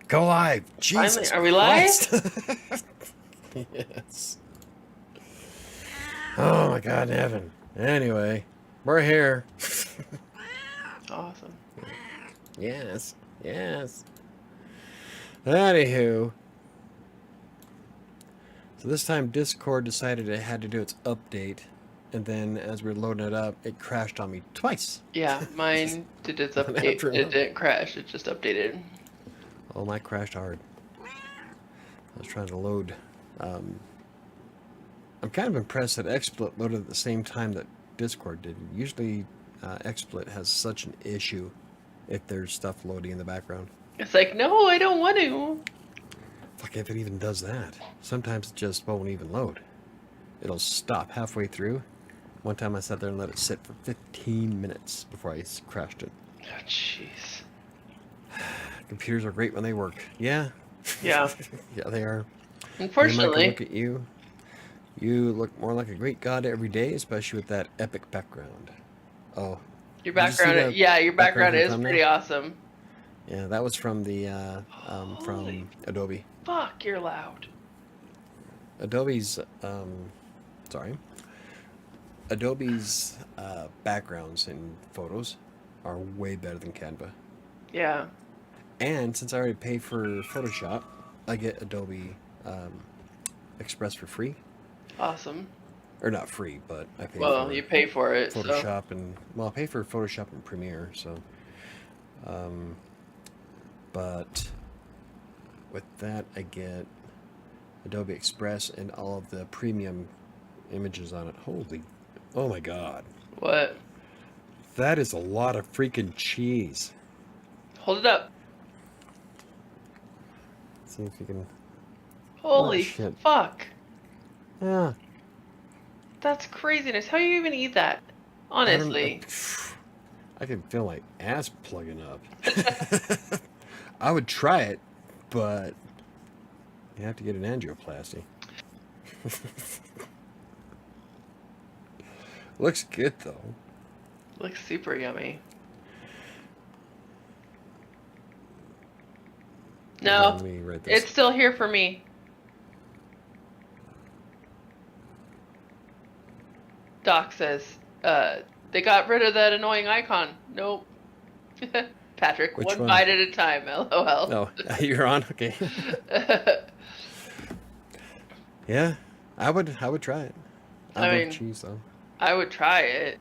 Go live. Jesus Finally, are we live? Christ. Yes. Oh my God, in heaven. Anyway, we're here. Awesome. Yes. Yes. Anywho. So this time Discord decided it had to do its update. And then as we were loading it up, it crashed on me twice. Yeah, mine did its One update. after It another. didn't crash. It just updated. Oh, mine crashed hard. I was trying to load. I'm kind of impressed that XSplit loaded at the same time that Discord did. Usually, XSplit has such an issue if there's stuff loading in the background. It's like, no, I don't want to. Fuck, if it even does that. Sometimes it just won't even load. It'll stop halfway through. One time I sat there and let it sit for 15 minutes before I crashed it. Oh, jeez. Computers are great when they work. Yeah. Yeah. Yeah, they are. Unfortunately. Look at you. You look more like a great god every day, especially with that epic background. Oh. Your Did you see background, that yeah, your background from the is thumbnail? pretty awesome. Yeah, that was from the Holy from Adobe. Fuck, you're loud. Adobe's Adobe's backgrounds in photos are way better than Canva. Yeah. And since I already pay for Photoshop, I get Adobe Express for free. Awesome. Or not free, but I pay Well, for you pay for it, Photoshop so. and I pay for Photoshop and Premiere, so but with that I get Adobe Express and all of the premium images on it. Holy, oh my God. What? That is a lot of freaking cheese. Hold it up. Let's see if you can. Holy shit. fuck. Yeah. That's craziness. How do you even eat that? Honestly. I can feel my ass plugging up. I would try it, but you have to get an angioplasty. Looks good though. Looks super yummy. No, Let me write this. it's still here for me. Doc says, they got rid of that annoying icon. Nope. Patrick, Which one one? bite at a time, LOL. No, you're on. Okay. Yeah, I would try it. I love cheese though. I would try it.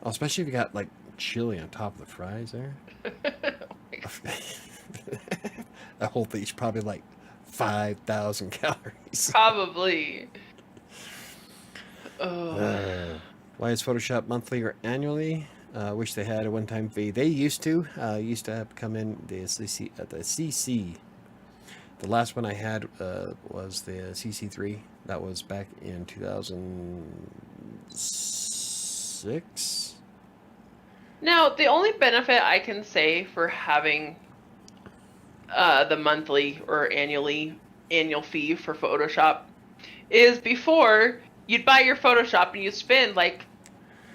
Oh, especially if you got like chili on top of the fries there. That whole thing's probably like 5,000 calories. Probably. Oh. Why is Photoshop monthly or annually? Wish they had a one-time fee. They used to have come in the CC. The last one I had was the CC3. That was back in 2006. Now, the only benefit I can say for having the monthly or annual fee for Photoshop is before you'd buy your Photoshop and you'd spend like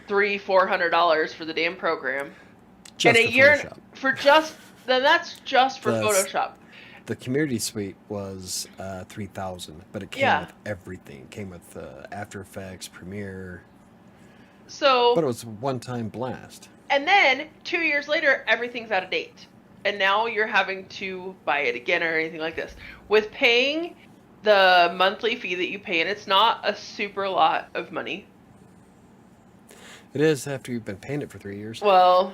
$300-400 for the damn program. Just in a for year Photoshop. then that's just for Photoshop. The community suite was $3,000, but it came with everything. It came with After Effects, Premiere. So, but it was a one-time blast. And then 2 years later, everything's out of date, and now you're having to buy it again or anything like this. With paying the monthly fee that you pay, and it's not a super lot of money. It is after you've been paying it for 3 years. Well,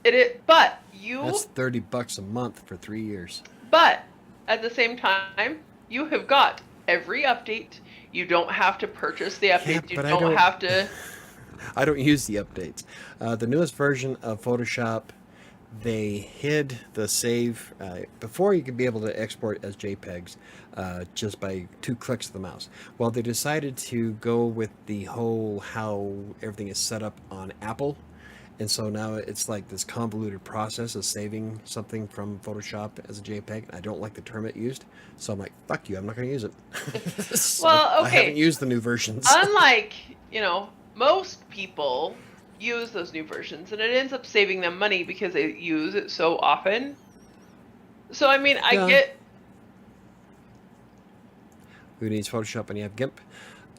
it is, but you. That's $30 a month for 3 years. But at the same time, you have got every update. You don't have to purchase the updates. Yeah, you don't have to. I don't use the updates. The newest version of Photoshop, they hid the save. Before you could be able to export as JPEGs just by 2 clicks of the mouse. Well, they decided to go with the whole how everything is set up on Apple. And so now it's like this convoluted process of saving something from Photoshop as a JPEG. I don't like the term it used. So I'm like, fuck you, I'm not going to use it. So well, okay. I haven't used the new versions. Unlike, most people use those new versions, and it ends up saving them money because they use it so often. So I mean, I Yeah. get. Who needs Photoshop when you have GIMP?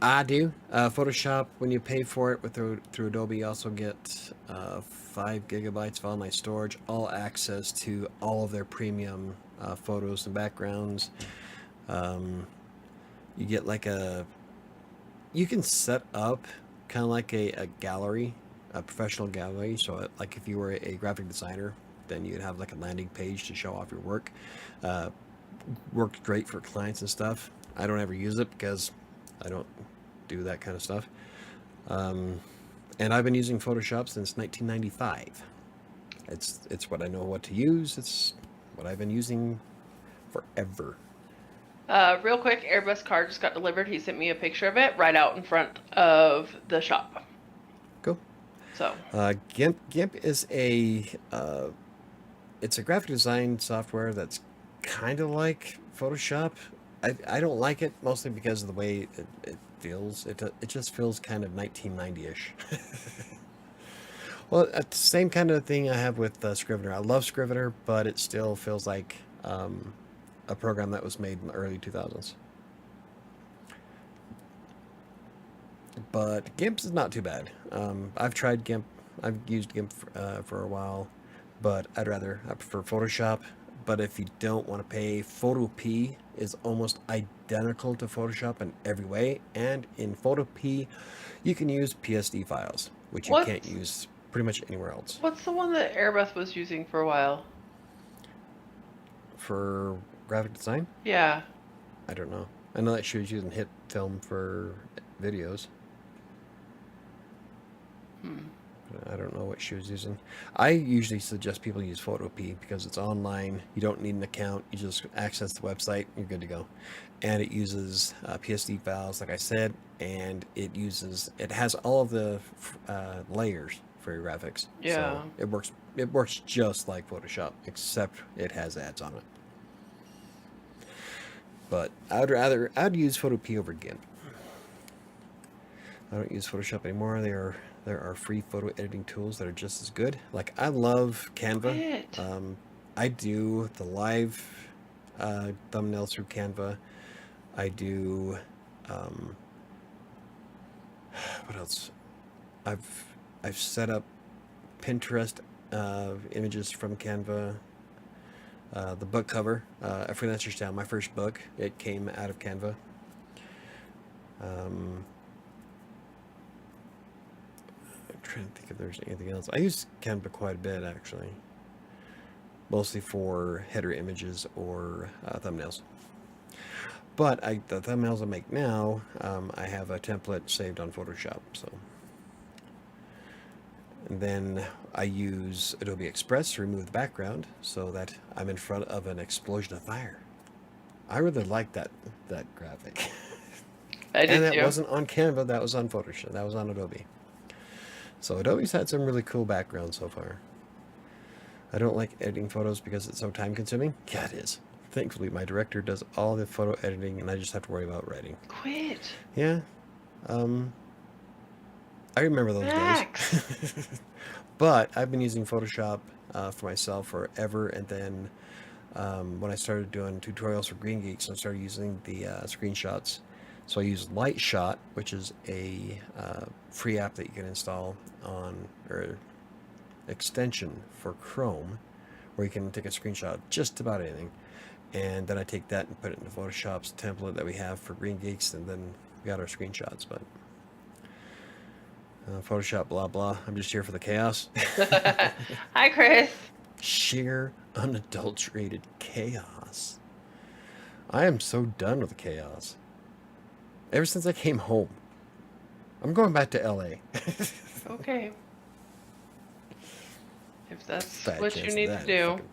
I do. Photoshop, when you pay for it through Adobe, you also get 5 gigabytes of online storage, all access to all of their premium photos and backgrounds. You get like you can set up kind of like a gallery, a professional gallery. So, like if you were a graphic designer, then you'd have like a landing page to show off your work. Uh, Worked great for clients and stuff. I don't ever use it because I don't do that kind of stuff. And I've been using Photoshop since 1995. It's what I know what to use. It's what I've been using forever. Real quick, Airbus car just got delivered. He sent me a picture of it right out in front of the shop. Cool. So GIMP is it's a graphic design software that's kind of like Photoshop. I don't like it mostly because of the way it feels. It just feels kind of 1990-ish. Well, it's the same kind of thing I have with Scrivener. I love Scrivener, but it still feels like a program that was made in the early 2000s. But GIMP is not too bad. I've tried GIMP. I've used GIMP for a while, but I prefer Photoshop. But if you don't want to pay, Photopea is almost identical to Photoshop in every way. And in Photopea, you can use PSD files, which you can't use pretty much anywhere else. what's the one that Airbus was using for a while? For graphic design? Yeah. I don't know. I know that she was using Hit Film for videos. I don't know what she was using. I usually suggest people use Photopea because it's online. You don't need an account. You just access the website. You're good to go. And it uses PSD files, like I said, and it has all of the layers for your graphics. Yeah. So it works just like Photoshop, except it has ads on it. But I'd use Photopea over GIMP. I don't use Photoshop anymore. There are free photo editing tools that are just as good. Like, I love Canva. I do the live thumbnails through Canva. I do what else? I've set up Pinterest images from Canva. The book cover, A Freelancer's Tale, my first book, it came out of Canva. I'm trying to think if there's anything else. I use Canva quite a bit, actually. Mostly for header images or thumbnails. But the thumbnails I make now, I have a template saved on Photoshop. So, and then I use Adobe Express to remove the background so that I'm in front of an explosion of fire. I really like that graphic. I did and that too. wasn't on Canva, that was on Photoshop. That was on Adobe. So Adobe's had some really cool backgrounds so far. I don't like editing photos because it's so time consuming. Yeah, it is. Thankfully, my director does all the photo editing and I just have to worry about writing. Quit. Yeah. I remember those days. But I've been using Photoshop for myself forever, and then when I started doing tutorials for Green Geeks, I started using the screenshots. So I use Lightshot, which is a free app that you can install or extension for Chrome, where you can take a screenshot of just about anything. And then I take that and put it into Photoshop's template that we have for Green Geeks, and then we got our screenshots. But Photoshop, blah, blah. I'm just here for the chaos. Hi, Chris. Sheer, unadulterated chaos. I am so done with the chaos. Ever since I came home. I'm going back to LA. Okay. If that's Fat what chance you of need that. to do. Fucking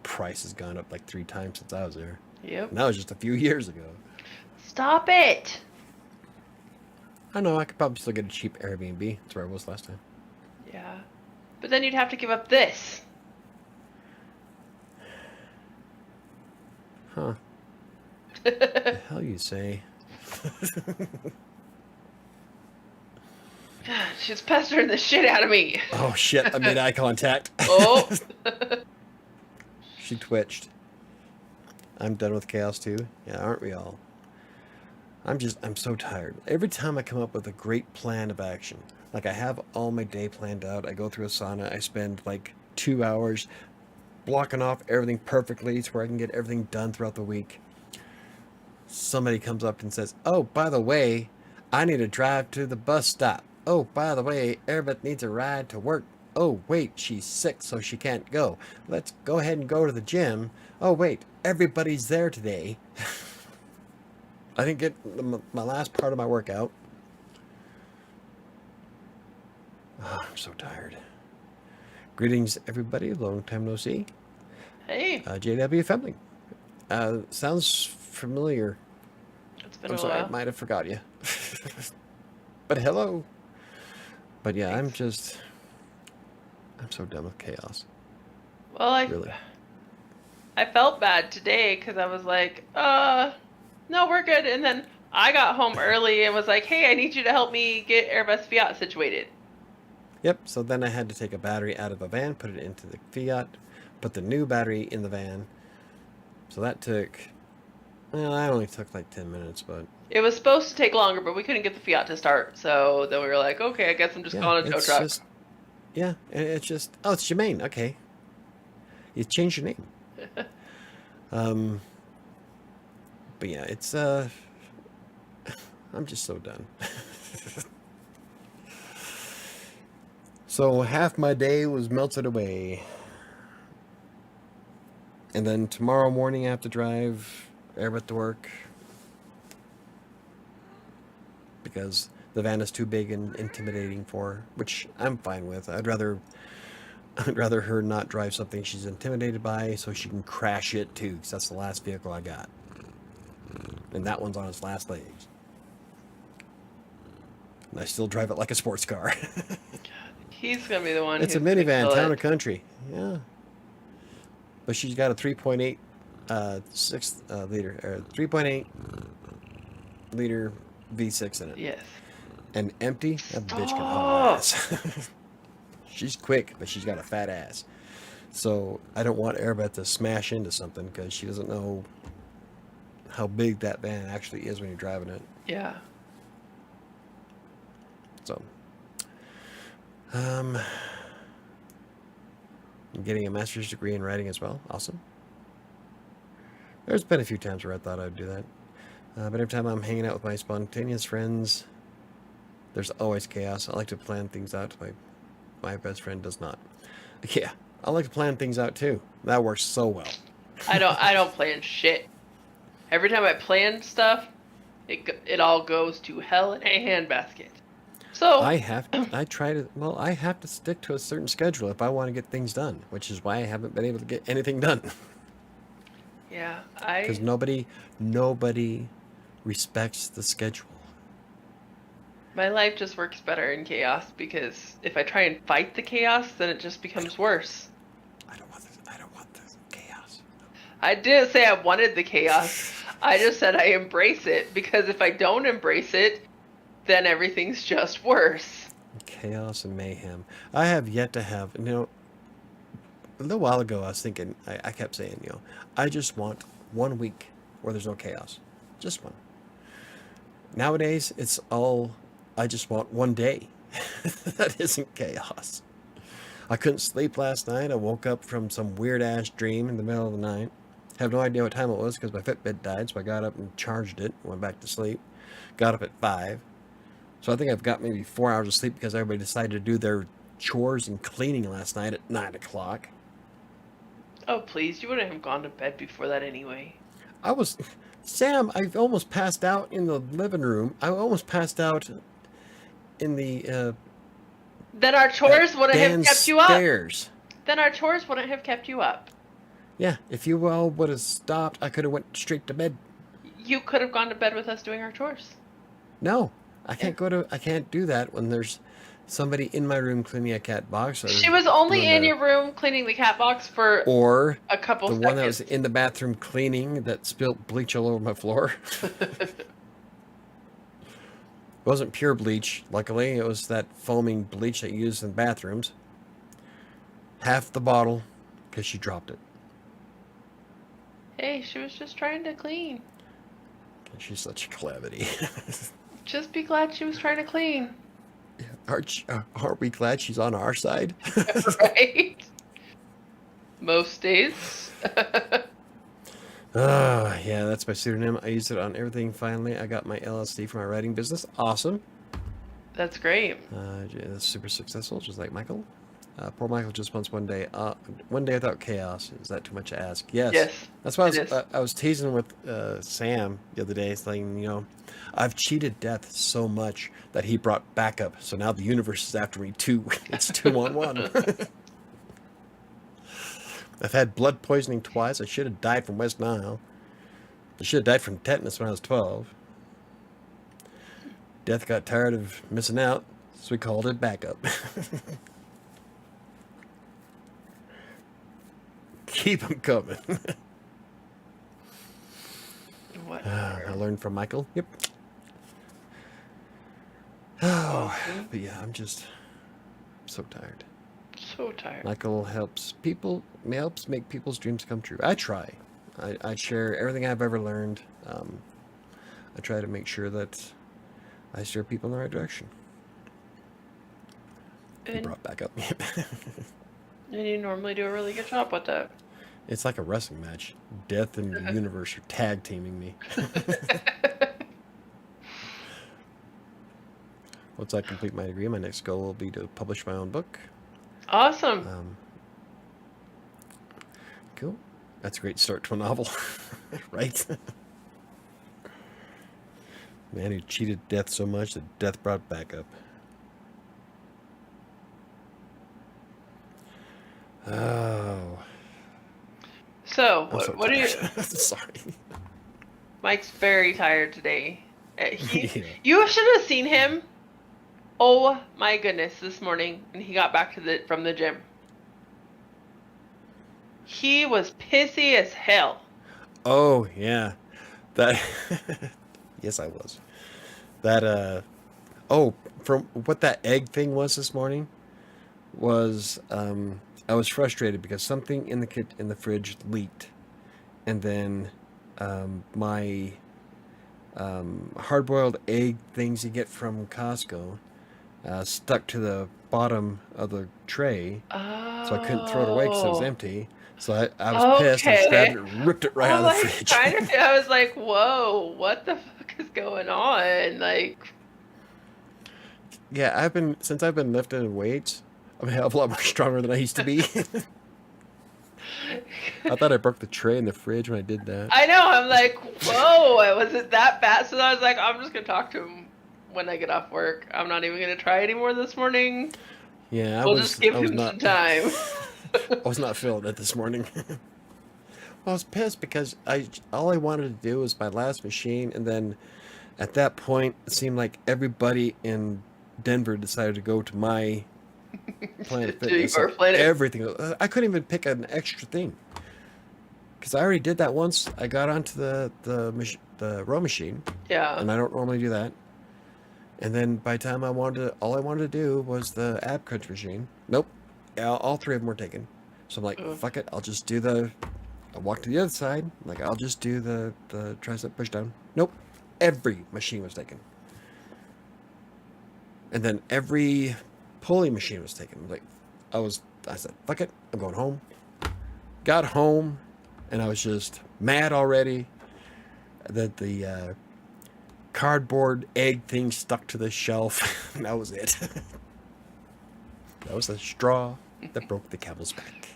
price has gone up like 3 times since I was there. Yep. And that was just a few years ago. Stop it. I know, I could probably still get a cheap Airbnb. That's where I was last time. Yeah. But then you'd have to give up this. Huh. The hell you say? She's pestering the shit out of me. Oh shit, I made eye contact. Oh. She twitched. I'm done with chaos too. Yeah, aren't we all? I'm so tired. Every time I come up with a great plan of action, like I have all my day planned out, I go through a sauna, I spend like 2 hours blocking off everything perfectly to where I can get everything done throughout the week. Somebody comes up and says, "Oh, by the way, I need to drive to the bus stop. Oh, by the way, Erbeth needs a ride to work. Oh, wait, she's sick, so she can't go. Let's go ahead and go to the gym. Oh, wait, everybody's there today." I didn't get my last part of my workout. Oh, I'm so tired. Greetings, everybody. Long time no see. Hey, JW Femling. Sounds familiar. it's been I'm a sorry, I while. might have forgot you. But hello. But yeah, I'm Thanks. so done with chaos. Well, Really. I felt bad today because I was like, no, we're good. And then I got home early and was like, hey, I need you to help me get Airbus Fiat situated. Yep, so then I had to take a battery out of a van, put it into the Fiat, put the new battery in the van. So that took, well, that only took like 10 minutes, but It was supposed to take longer, but we couldn't get the Fiat to start. So then we were like, okay, I guess I'm just yeah, calling a tow it's truck. just, yeah, it's just, oh, it's Jermaine, okay. You changed your name. Um, but yeah, it's, I'm just so done. So half my day was melted away. And then tomorrow morning I have to drive Airbus to work because the van is too big and intimidating for her, which I'm fine with. I'd rather her not drive something she's intimidated by so she can crash it too, because that's the last vehicle I got. And that one's on its last legs. And I still drive it like a sports car. He's gonna be the one It's a who's gonna minivan, kill town or it. country. Yeah. But she's got a 3.8 liter, or 3.8 liter V6 in it. Yes. And empty, that bitch can haul Stop. ass. She's quick, but she's got a fat ass. So I don't want Airbeth to smash into something because she doesn't know how big that van actually is when you're driving it. Yeah. So, I'm getting a master's degree in writing as well. Awesome. There's been a few times where I thought I'd do that. But every time I'm hanging out with my spontaneous friends, there's always chaos. I like to plan things out. My best friend does not. Yeah, I like to plan things out too. That works so well. I don't plan shit. Every time I plan stuff, it all goes to hell in a handbasket. So I have to stick to a certain schedule if I want to get things done, which is why I haven't been able to get anything done. yeah, Because nobody respects the schedule. my life just works better in chaos because if I try and fight the chaos, then it just becomes worse. I don't want this chaos. I didn't say I wanted the chaos. I just said I embrace it because if I don't embrace it, then everything's just worse. Chaos and mayhem. I have yet to have, a little while ago I was thinking, I kept saying, I just want 1 week where there's no chaos. Just one. Nowadays, it's all, I just want 1 day. That isn't chaos. I couldn't sleep last night. I woke up from some weird-ass dream in the middle of the night. Have no idea what time it was because my Fitbit died, so I got up and charged it, went back to sleep. Got up at 5. So I think I've got maybe 4 hours of sleep because everybody decided to do their chores and cleaning last night at 9 o'clock. Oh, please, you wouldn't have gone to bed before that anyway. Sam, I almost passed out in the living room. I almost passed out in the, Then our chores wouldn't have kept you up. downstairs. Then our chores wouldn't have kept you up. Yeah, if you all would have stopped, I could have went straight to bed. You could have gone to bed with us doing our chores. No, I can't do that when there's somebody in my room cleaning a cat box. She was only in your room cleaning the cat box for Or a couple the seconds. one that was in the bathroom cleaning that spilled bleach all over my floor. It wasn't pure bleach, luckily. It was that foaming bleach that you use in bathrooms. Half the bottle, because she dropped it. Hey, she was just trying to clean. She's such a calamity. Just be glad she was trying to clean. Aren't we glad she's on our side? Right? Most days. Yeah, that's my pseudonym. I used it on everything. Finally, I got my LLC for my writing business. Awesome. That's great. Yeah, that's super successful, just like Michael. Poor Michael just wants one day without chaos. Is that too much to ask? Yes. Yes, That's why it is. I was teasing with Sam the other day, saying, I've cheated death so much that he brought backup. So now the universe is after me too. It's 2-on-1. I've had blood poisoning twice. I should have died from West Nile. I should have died from tetanus when I was 12. Death got tired of missing out, so we called it backup. Keep them coming. Whatever. I learned from Michael. Yep. Awesome. But yeah, I'm so tired. So tired. Michael helps make people's dreams come true. I try. I share everything I've ever learned. I try to make sure that I steer people in the right direction. He And, brought back up. and you normally do a really good job with that. It's like a wrestling match. Death and the universe are tag teaming me. Once I complete my degree, my next goal will be to publish my own book. Awesome. Cool. That's a great start to a novel, right? Man who cheated death so much that death brought back up. Oh. So, I'm so what are you? tired. Sorry. Mike's very tired today. Yeah. You should have seen him. Oh my goodness! This morning when he got back from the gym, he was pissy as hell. Oh, yeah. That. Yes, I was. That, oh, from what that egg thing was this morning was, I was frustrated because something in the fridge leaked. And then, my, hard-boiled egg things you get from Costco, stuck to the bottom of the tray. So I couldn't throw it away because it was empty. So I was pissed. I just grabbed it and ripped it right out of the fridge. I was like, whoa, what the fuck is going on? Like, Yeah, since I've been lifting weights, I'm a hell of a lot more stronger than I used to be. I thought I broke the tray in the fridge when I did that. I know, I'm like, whoa, was it that bad? So I was like, I'm just going to talk to him when I get off work. I'm not even going to try anymore this morning. Yeah, We'll just give him some time. I was not feeling it this morning. I was pissed because all I wanted to do was my last machine, and then at that point, it seemed like everybody in Denver decided to go to my Planet Fitness. Your Planet. Everything. I couldn't even pick an extra thing because I already did that once. I got onto the row machine. Yeah. And I don't normally do that. And then by the time all I wanted to do was the ab crunch machine. Nope. All three of them were taken. So I'm like, fuck it. I'll just do I walk to the other side. Like, I'll just do the tricep push down. Nope. Every machine was taken. And then every pulley machine was taken. Like, I said, fuck it. I'm going home. Got home, and I was just mad already that the cardboard egg thing stuck to the shelf. And that was it. That was the straw that broke the camel's back.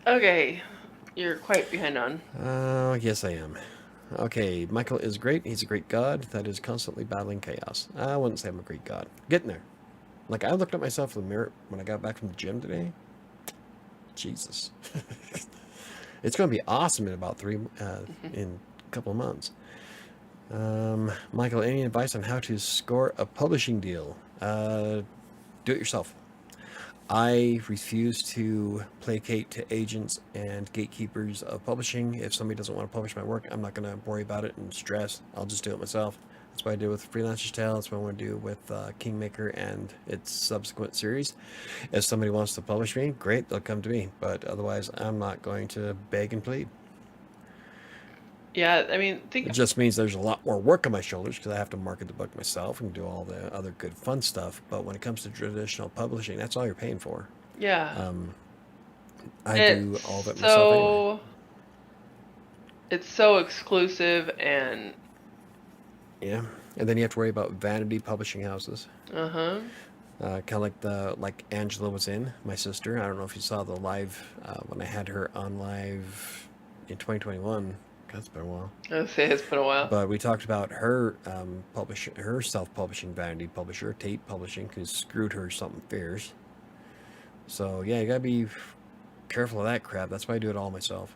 Okay. You're quite behind on. Oh, yes, I am. Okay, Michael is great. He's a great god that is constantly battling chaos. I wouldn't say I'm a great god. Getting there. Like, I looked at myself in the mirror when I got back from the gym today. Jesus. It's going to be awesome in about in a couple of months. Michael, any advice on how to score a publishing deal? Do it yourself. I refuse to placate to agents and gatekeepers of publishing. If somebody doesn't want to publish my work, I'm not going to worry about it and stress. I'll just do it myself. That's what I did with Freelancer's Tale. That's what I want to do with Kingmaker and its subsequent series. If somebody wants to publish me, great, they'll come to me. But otherwise, I'm not going to beg and plead. Yeah, I mean, It just means there's a lot more work on my shoulders because I have to market the book myself and do all the other good fun stuff. But when it comes to traditional publishing, that's all you're paying for. yeah, Um, I do it's all of it myself anyway. so it's so exclusive and Yeah, and then you have to worry about vanity publishing houses. uh-huh. Kind of like Angela was in, my sister. I don't know if you saw the live when I had her on live in 2021. God, it's been a while. I would say it's been a while. But we talked about her her self-publishing vanity publisher, Tate Publishing, who screwed her something fierce. So yeah, you gotta be careful of that crap. That's why I do it all myself.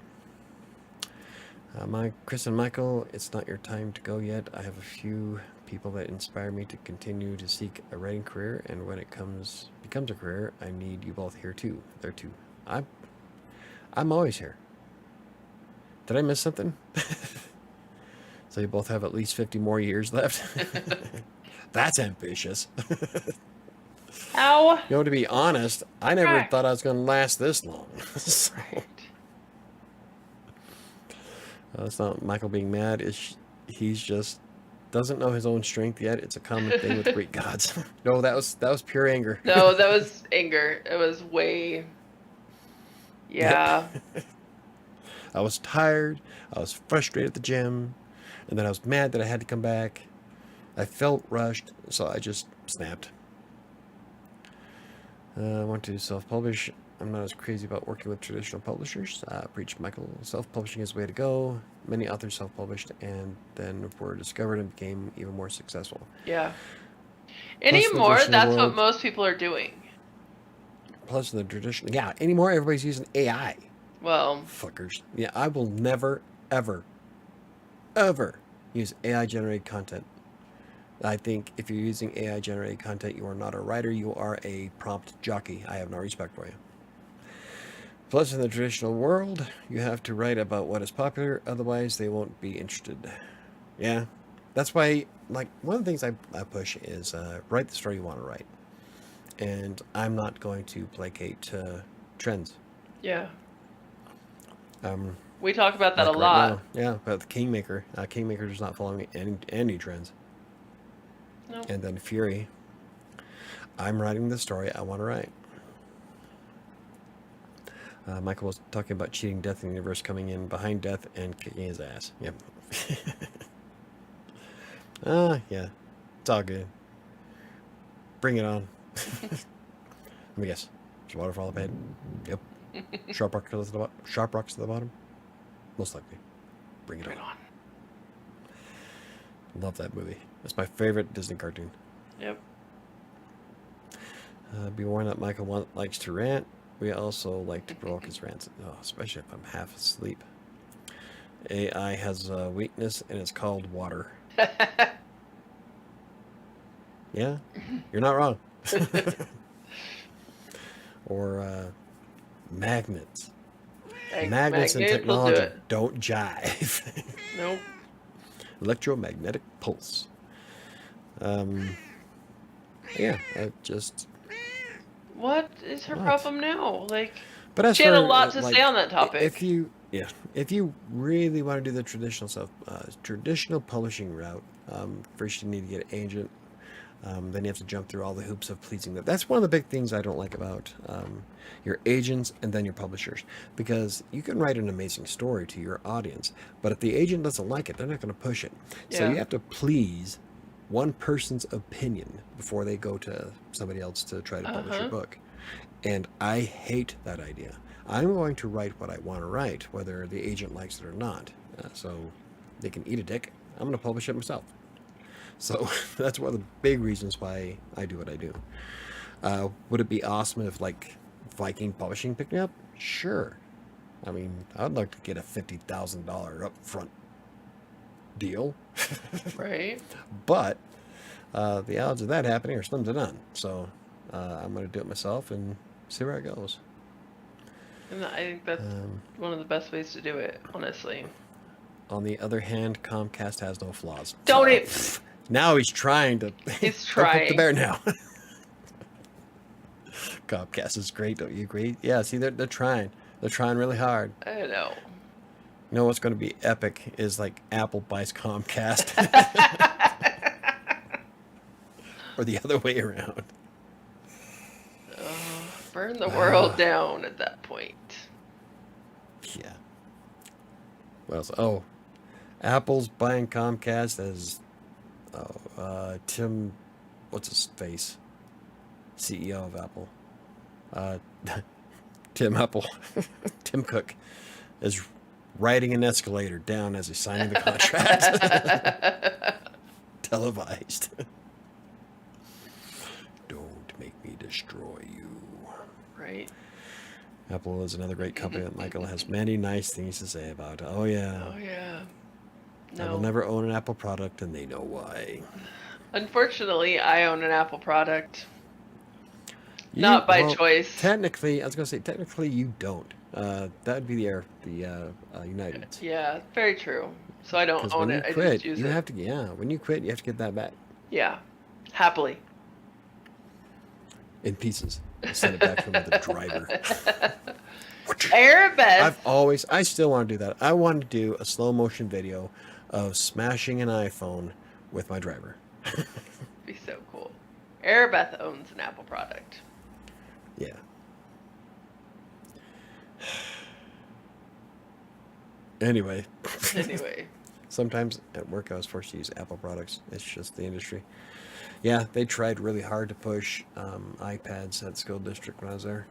Chris and Michael, it's not your time to go yet. I have a few people that inspire me to continue to seek a writing career, and when it becomes a career, I need you both here too. There too. I'm always here. Did I miss something? So you both have at least 50 more years left. That's ambitious. How? You know, to be honest, I never Right. thought I was going to last this long. So, Right. it's not Michael being mad. He's just doesn't know his own strength yet. It's a common thing with Greek gods. No, that was pure anger. No, that was anger. It was way. Yeah. I was tired. I was frustrated at the gym, and then I was mad that I had to come back. I felt rushed, so I just snapped. I want to self-publish. I'm not as crazy about working with traditional publishers. Preach Michael. Self-publishing is the way to go. Many authors self-published and then were discovered and became even more successful. Yeah. Plus, the Anymore, traditional that's what world, most people are doing. plus the tradition. Yeah, anymore everybody's using AI. Well, Fuckers. Yeah, I will never, ever, ever use AI generated content. I think if you're using AI generated content, you are not a writer, you are a prompt jockey. I have no respect for you. Plus, in the traditional world, you have to write about what is popular, otherwise, they won't be interested. Yeah, that's why, like, one of the things I push is write the story you want to write. And I'm not going to placate to trends. yeah. Um, We talk about that like a right lot. now, yeah, but the Kingmaker. Kingmaker does not follow any trends. No. And then Fury. I'm writing the story I want to write. Michael was talking about cheating Death in the universe, coming in behind Death and kicking his ass. Yep. Yeah. It's all good. Bring it on. Let me guess. Is waterfall up ahead? Yep. Sharp rocks to the bottom? Most likely. Bring it Bring on. it on. Love that movie. That's my favorite Disney cartoon. Yep. Be warned that Michael likes to rant. We also like to provoke his rants, especially if I'm half asleep. AI has a weakness, and it's called water. Yeah, you're not wrong. Or magnets. Magnets and Magnets will do technology it. don't jive. Nope. Electromagnetic pulse. Yeah, I just. What is her What? problem now? Like, But as she had for, a lot to like, say on that topic. if you really want to do the traditional publishing route, first you need to get an agent. Then you have to jump through all the hoops of pleasing them. That's one of the big things I don't like about your agents and then your publishers, because you can write an amazing story to your audience, but if the agent doesn't like it, they're not going to push it. So Yeah. you have to please one person's opinion before they go to somebody else to try to publish your book. And I hate that idea. I'm going to write what I want to write, whether the agent likes it or not. So they can eat a dick. I'm going to publish it myself. So that's one of the big reasons why I do what I do. Would it be awesome if, like, Viking Publishing picked me up? Sure. I mean, I'd like to get a $50,000 upfront deal. Right. But the odds of that happening are slim to none. So I'm going to do it myself and see where it goes. And I think that's one of the best ways to do it, honestly. On the other hand, Comcast has no flaws. Don't it? Now he's trying to. He's Poke up the trying. bear now. Comcast is great, don't you agree? Yeah, see, they're trying. They're trying really hard. I know. You know what's going to be epic is like Apple buys Comcast, or the other way around. Burn the world down at that point. Yeah. What else? Oh, Apple's buying Comcast as Tim, what's his face? CEO of Apple. Uh, Tim Apple. Tim Cook is riding an escalator down as he's signing the contract. Televised. Don't make me destroy you. Right. Apple is another great company that Michael has many nice things to say about. Oh, yeah. Oh, yeah. I will never own an Apple product, and they know why. Unfortunately, I own an Apple product. Not by choice. Technically, I was going to say, technically you don't. That would be the United. Yeah, very true. So I don't own it. I just use it. Have to, when you quit, you have to get that back. Yeah, happily. In pieces. Send it back to him with a driver. Arabeth. I still want to do that. I want to do a slow motion video of smashing an iPhone with my driver. Be so cool. Arabeth owns an Apple product. Yeah. Anyway. Sometimes at work I was forced to use Apple products. It's just the industry. Yeah, they tried really hard to push iPads at school district when I was there.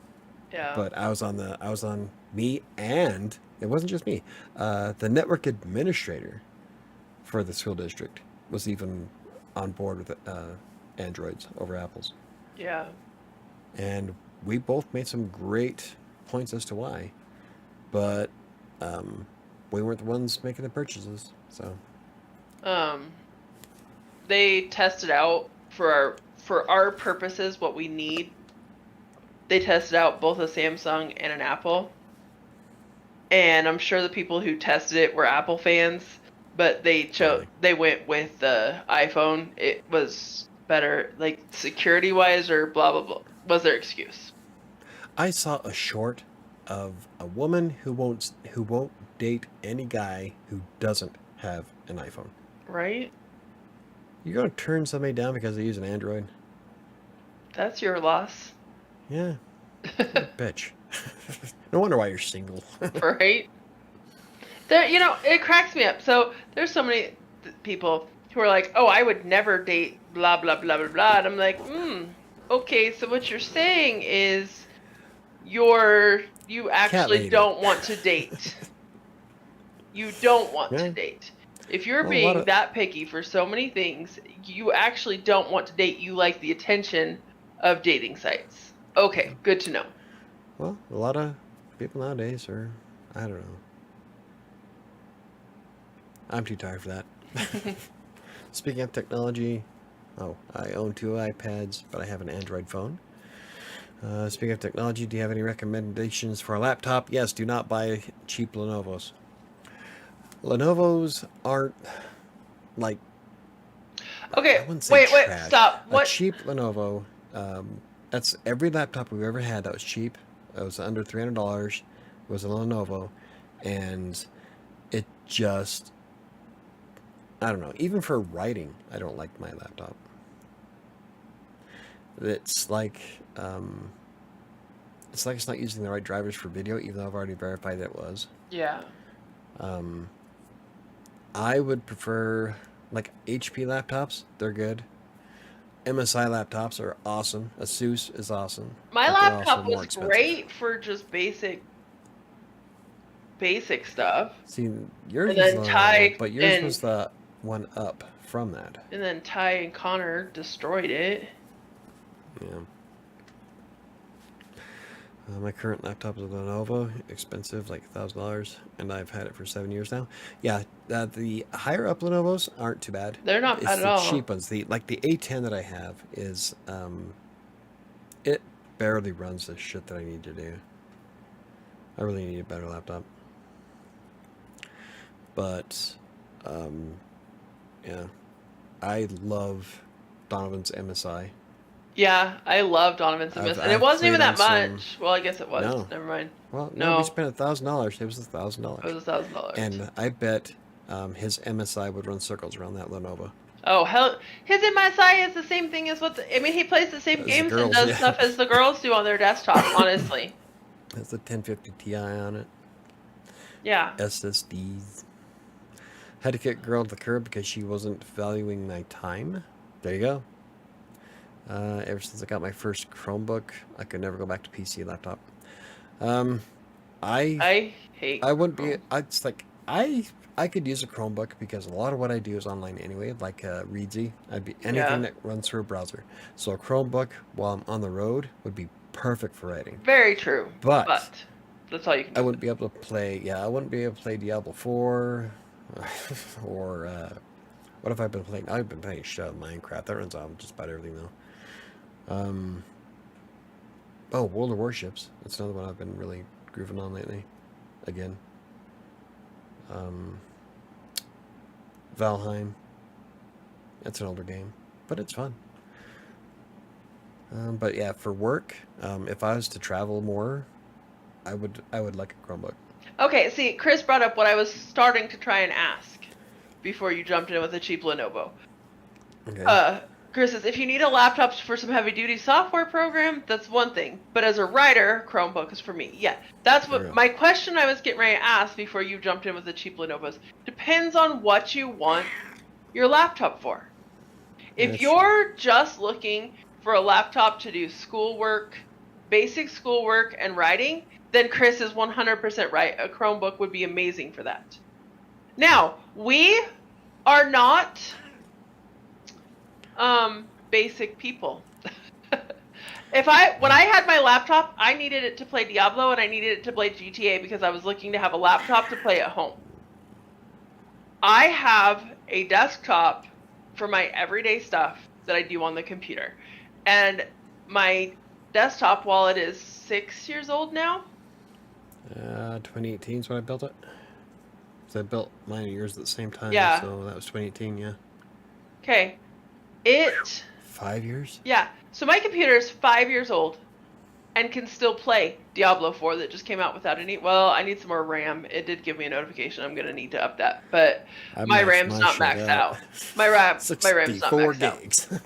Yeah. But I was on me, and it wasn't just me. The network administrator for the school district was even on board with Androids over Apples. Yeah. And we both made some great points as to why. But we weren't the ones making the purchases, so. They tested out for our purposes what we need. They tested out both a Samsung and an Apple. And I'm sure the people who tested it were Apple fans, but they went with the iPhone. It was better, like security wise or blah blah blah, was their excuse. I saw a short of a woman who won't date any guy who doesn't have an iPhone. Right? You're gonna turn somebody down because they use an Android? That's your loss. Yeah. Bitch. No wonder why you're single. Right? There, it cracks me up. So there's so many people who are like, "Oh, I would never date blah blah blah blah blah," and I'm like, okay. So what you're saying is, you actually don't want to date. You don't want to date. If you're being that picky for so many things, you actually don't want to date. You like the attention of dating sites. Okay, good to know. Well, a lot of people nowadays are, I don't know. I'm too tired for that. Speaking of technology, I own 2 iPads, but I have an Android phone. Speaking of technology, do you have any recommendations for a laptop? Yes, do not buy cheap Lenovo's. Lenovo's aren't like... Okay, wait, stop. What? A cheap Lenovo, that's every laptop we've ever had that was cheap. It was under $300. It was a Lenovo, and it just... I don't know. Even for writing, I don't like my laptop. It's like it's not using the right drivers for video, even though I've already verified that it was. Yeah. I would prefer like HP laptops. They're good. MSI laptops are awesome. Asus is awesome. My laptop was great for just basic stuff. See, yours was Ty, but yours was the one up from that. And then Ty and Connor destroyed it. Yeah. My current laptop is a Lenovo, expensive, like $1,000, and I've had it for 7 years now. Yeah, the higher up Lenovo's aren't too bad. They're not bad at all. It's the cheap ones. The A10 that I have is, it barely runs the shit that I need to do. I really need a better laptop. But, yeah, I love Donovan's MSI. Yeah, I love Donovan's and Miss, and it I've wasn't played even on that some. much. Well, I guess it was. No. Never mind. Well, no, we No, spent $1,000. It was it $1,000, was $1,000. and I bet his MSI would run circles around that Lenovo. Oh hell, his MSI is the same thing as I mean, he plays the same As the games and girls, does yeah. stuff as the girls do on their desktop. Honestly, Has the 1050 Ti on it. yeah. SSDs. Had to kick girl to the curb because she wasn't valuing my time. There you go. Ever since I got my first Chromebook, I could never go back to PC laptop. I I hate. I wouldn't be. Chrome. It's like I could use a Chromebook because a lot of what I do is online anyway, like Readsy. I'd be anything Yeah. that runs through a browser. So a Chromebook while I'm on the road would be perfect for writing. Very true. But that's all you can do. I wouldn't be able to play. Yeah, I wouldn't be able to play Diablo 4, or what have I been playing? I've been playing shit out of Minecraft. That runs on just about everything though. Oh, World of Warships. That's another one I've been really grooving on lately. Again. Valheim. That's an older game, but it's fun. But yeah, for work, if I was to travel more, I would like a Chromebook. Okay, see, Chris brought up what I was starting to try and ask before you jumped in with a cheap Lenovo. Okay. Chris says, if you need a laptop for some heavy-duty software program, that's one thing. But as a writer, Chromebook is for me. Yeah, that's what my question I was getting ready to ask before you jumped in with the cheap Lenovo's. Depends on what you want your laptop for. If you're just looking for a laptop to do schoolwork, basic schoolwork, and writing, then Chris is 100% right. A Chromebook would be amazing for that. Now, we are not basic people. When I had my laptop, I needed it to play Diablo and I needed it to play GTA because I was looking to have a laptop to play at home. I have a desktop for my everyday stuff that I do on the computer. And my desktop, while it is 6 years old now. 2018 is when I built it. So I built mine and yours at the same time. Yeah. So that was 2018, yeah. Okay. 5 years? Yeah. So my computer is 5 years old and can still play Diablo 4 that just came out without any... Well, I need some more RAM. It did give me a notification. I'm going to need to up that. But my RAM's not maxed out. My RAM's not maxed gigs. out.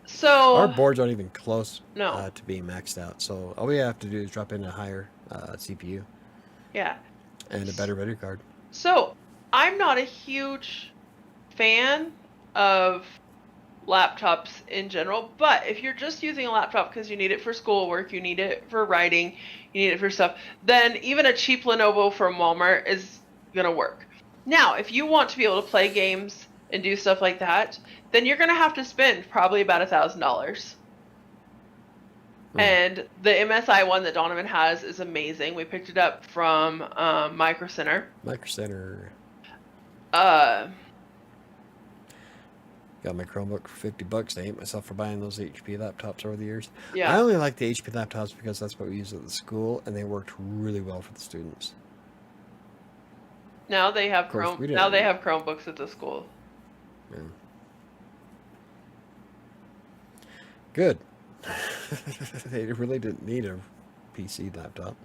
So... Our boards aren't even close No. to being maxed out. So all we have to do is drop in a higher CPU. Yeah. And a better video card. So I'm not a huge fan of laptops in general, but if you're just using a laptop because you need it for schoolwork, you need it for writing, you need it for stuff, then even a cheap Lenovo from Walmart is gonna work. Now, if you want to be able to play games and do stuff like that, then you're gonna have to spend probably about $1,000. And the MSI one that Donovan has is amazing. We picked it up from Micro Center. Got my Chromebook for $50. I hate myself for buying those HP laptops over the years. Yeah. I only like the HP laptops because that's what we use at the school, and they worked really well for the students. Now they have Chromebooks at the school. Yeah. Good. They really didn't need a PC laptop.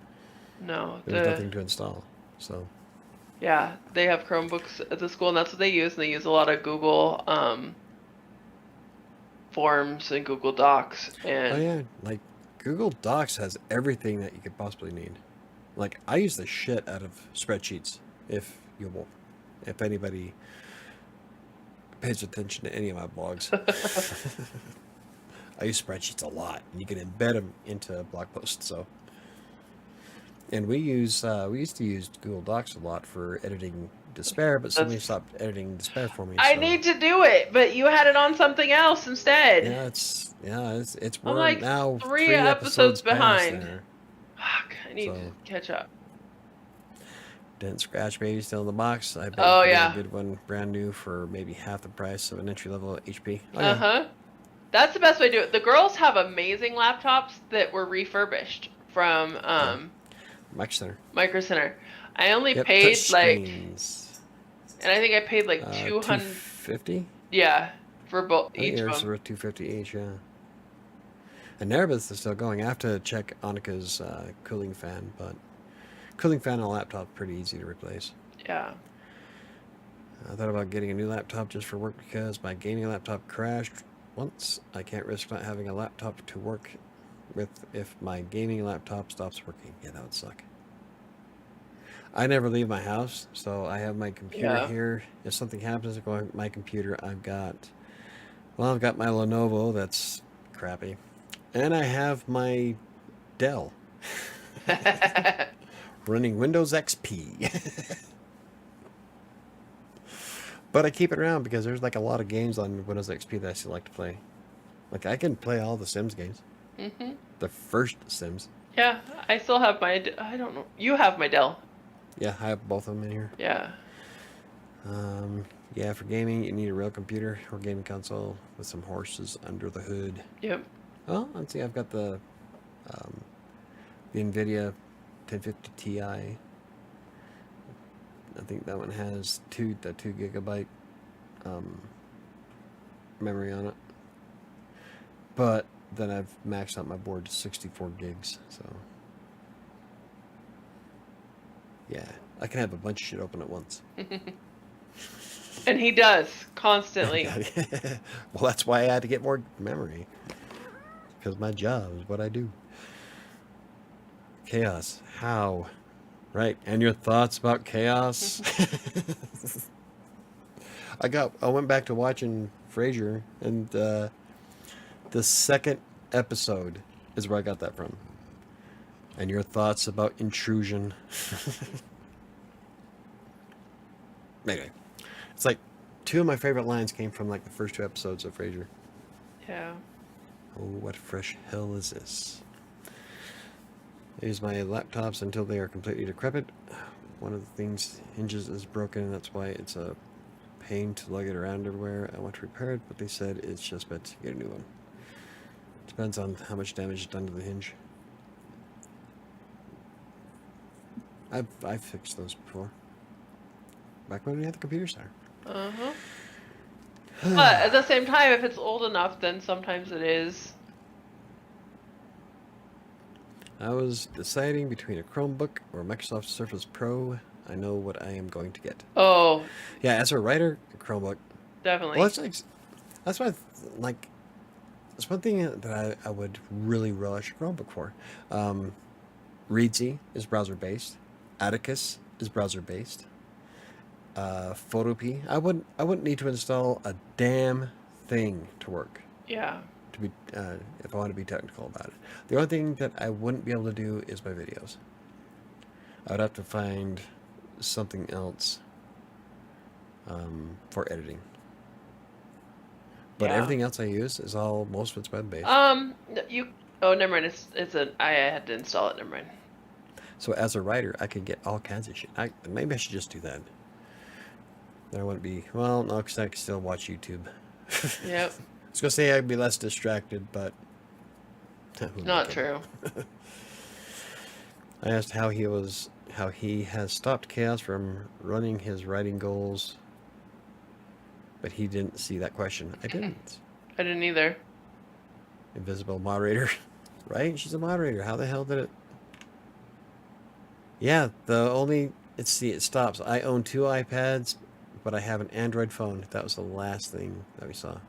No. There's nothing to install. So. Yeah, they have Chromebooks at the school, and that's what they use. And they use a lot of Google Forms and Google Docs. And Oh yeah, like Google Docs has everything that you could possibly need. Like I use the shit out of spreadsheets. If anybody pays attention to any of my blogs, I use spreadsheets a lot, and you can embed them into blog posts. So. And we used to use Google Docs a lot for editing Despair, but somebody stopped editing Despair for me. I need to do it, but you had it on something else instead. Yeah, it's I'm like now 3 episodes behind. There. Fuck, I need to catch up. Dent Scratch Baby still in the box. I bet a good one, brand new for maybe half the price of an entry level HP. Oh, yeah. That's the best way to do it. The girls have amazing laptops that were refurbished from Micro Center. I only paid and I think I paid like $250. $250. Yeah, for both each of yours them. were $250 each. Yeah. And Erebus is still going. I have to check Annika's cooling fan, but cooling fan on a laptop is pretty easy to replace. Yeah. I thought about getting a new laptop just for work because my gaming laptop crashed once. I can't risk not having a laptop to work with if my gaming laptop stops working. Yeah, that would suck. I never leave my house, so I have my computer Yeah. here. If something happens to my computer, I've got my Lenovo that's crappy, and I have my Dell running Windows XP. But I keep it around because there's like a lot of games on Windows XP that I still like to play. Like I can play all the Sims games. Mhm. The first Sims. Yeah, I still have my. I don't know. You have my Dell. Yeah, I have both of them in here. Yeah. Yeah, for gaming, you need a real computer or gaming console with some horses under the hood. Yep. Oh, let's see. I've got the NVIDIA 1050 Ti. I think that one has the 2 gigabyte memory on it. But then I've maxed out my board to 64 gigs. So yeah, I can have a bunch of shit open at once. And he does constantly. Well, that's why I had to get more memory. Because my job is what I do. Chaos. How? Right. And your thoughts about chaos? I went back to watching Frasier, and the second episode is where I got that from. And your thoughts about intrusion. Anyway, it's like 2 of my favorite lines came from like the first 2 episodes of Frasier. Yeah. Oh, what fresh hell is this? I use my laptops until they are completely decrepit. One of the things hinges is broken, and that's why it's a pain to lug it around everywhere. I want to repair it, but they said it's just better to get a new one. Depends on how much damage is done to the hinge. I've fixed those before. Back when we had the computer center. Uh-huh. But at the same time, if it's old enough, then sometimes it is. I was deciding between a Chromebook or a Microsoft Surface Pro. I know what I am going to get. Oh, Yeah, as a writer, a Chromebook. definitely. Well, that's why, like, that's one thing that I would really relish a Chromebook for. Readsy is browser-based. Atticus is browser-based. Photopea. I wouldn't need to install a damn thing to work. Yeah. To be, if I want to be technical about it. The only thing that I wouldn't be able to do is my videos. I would have to find something else for editing. But Yeah. everything else I use is most of it's web-based. Oh, never mind. I had to install it. Never mind. So as a writer, I could get all kinds of shit. Maybe I should just do that. Then I wouldn't be, well, no, because I can still watch YouTube. Yep. I was going to say I'd be less distracted, but... Not true. I asked how he has stopped chaos from running his writing goals, but he didn't see that question. I didn't. I didn't either. Invisible moderator. Right? She's a moderator. How the hell did it... Yeah, it stops. I own 2 iPads, but I have an Android phone. That was the last thing that we saw. At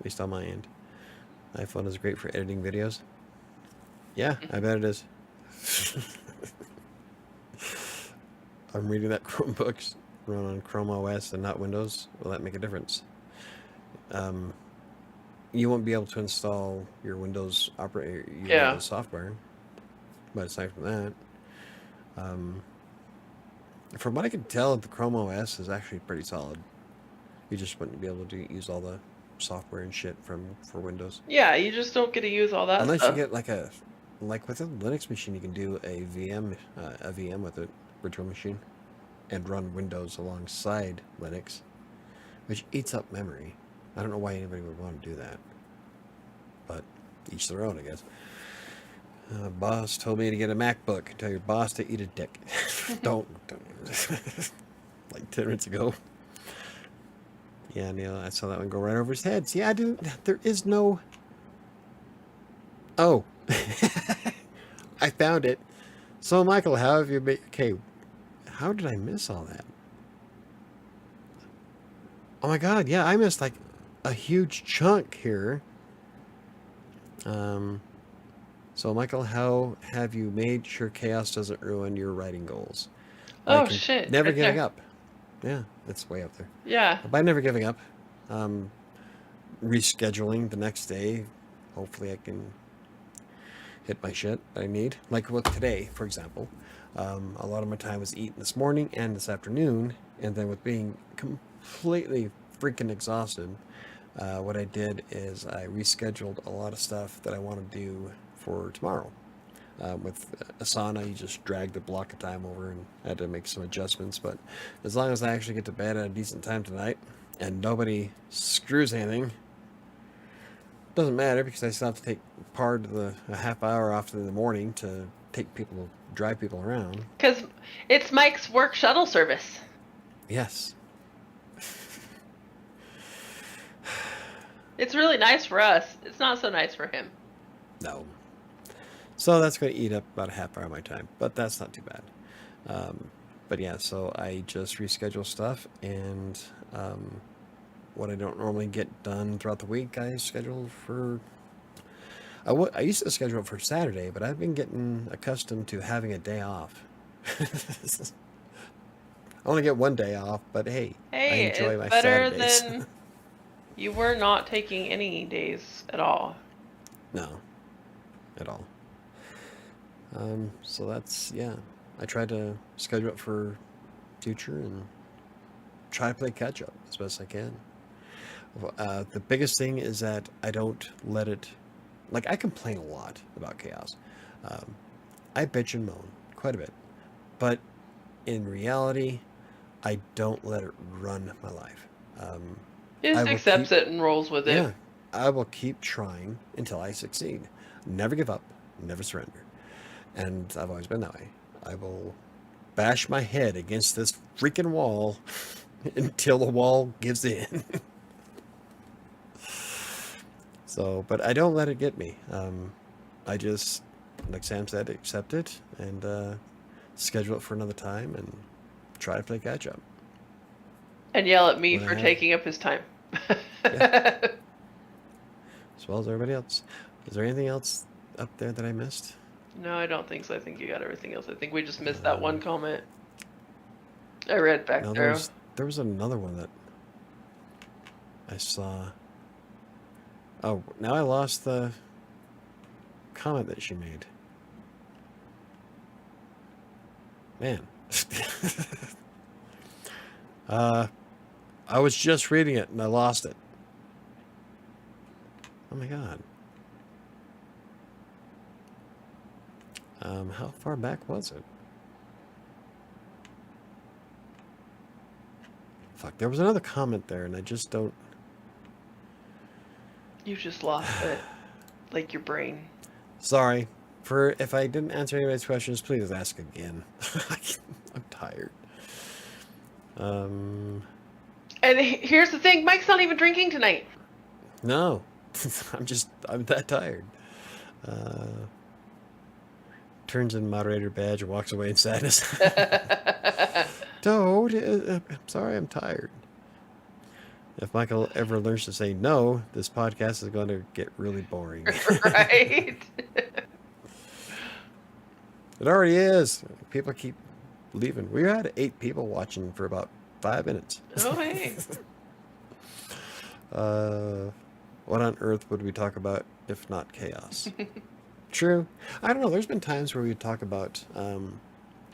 least on my end. iPhone is great for editing videos. Yeah, I bet it is. I'm reading that Chromebooks run on Chrome OS and not Windows. Will that make a difference? You won't be able to install your Windows Windows software. But aside from that, from what I can tell, the Chrome OS is actually pretty solid. You just wouldn't be able to use all the software and shit for Windows. Yeah, you just don't get to use all that Unless stuff. you get like with a Linux machine, you can do a VM with a virtual machine, and run Windows alongside Linux, which eats up memory. I don't know why anybody would want to do that, but each their own, I guess. Boss told me to get a MacBook. Tell your boss to eat a dick. don't. Like 10 minutes ago. Yeah, Neil, I saw that one go right over his head. See, there is no Oh, I found it. So, Michael, how have you made? Okay, how did I miss all that? Oh my God, yeah, I missed like a huge chunk here. Um, so, Michael, how have you made sure chaos doesn't ruin your writing goals? Oh Like shit, never right giving there. up. Yeah, it's way up there. Yeah. By never giving up, um, rescheduling the next day. Hopefully, I can hit my shit that I need. Like with today, for example. A lot of my time was eaten this morning and this afternoon, and then with being completely freaking exhausted, what I did is I rescheduled a lot of stuff that I want to do for tomorrow. With Asana, you just drag the block of time over, and I had to make some adjustments. But as long as I actually get to bed at a decent time tonight, and nobody screws anything, doesn't matter because I still have to take part of a half hour off in the morning to drive people around. Because it's Mike's work shuttle service. Yes. It's really nice for us. It's not so nice for him. No. So that's going to eat up about a half hour of my time, but that's not too bad. But yeah, so I just reschedule stuff, and what I don't normally get done throughout the week, I schedule for. I used to schedule it for Saturday, but I've been getting accustomed to having a day off. I only get one day off, but hey, I Hey, enjoy it's my better Saturdays. than you were not taking any days at all. No, at all. So that's, yeah. I try to schedule it for future and try to play catch up as best I can. The biggest thing is that I don't let it. Like, I complain a lot about chaos. Um, I bitch and moan quite a bit. But in reality, I don't let it run my life. Um, He I just will keep, accepts it and rolls with it. yeah, I will keep trying until I succeed. Never give up, never surrender. And I've always been that way. I will bash my head against this freaking wall until the wall gives in. So, but I don't let it get me. I just, like Sam said, accept it and schedule it for another time and try to play catch up And yell at me when I for have, taking up his time. yeah, as well as everybody else. Is there anything else up there that I missed? No, I don't think so. I think you got everything else. I think we just missed that one Um, comment. I read back no, through. there was another one that I saw. Oh, now I lost the comment that she made. Man. uh, I was just reading it and I lost it. Oh my god. How far back was it? Fuck, there was another comment there and I just don't. You just lost it. Like your brain. Sorry. If I didn't answer anybody's questions, please ask again. I'm tired. And here's the thing, Mike's not even drinking tonight. No. I'm that tired. Turns in moderator badge and walks away in sadness. Toad, I'm sorry, I'm tired. If Michael ever learns to say no, this podcast is going to get really boring. Right? It already is. People keep leaving. We had 8 people watching for about 5 minutes. Oh, hey. What on earth would we talk about if not chaos? True. I don't know. There's been times where we talk about.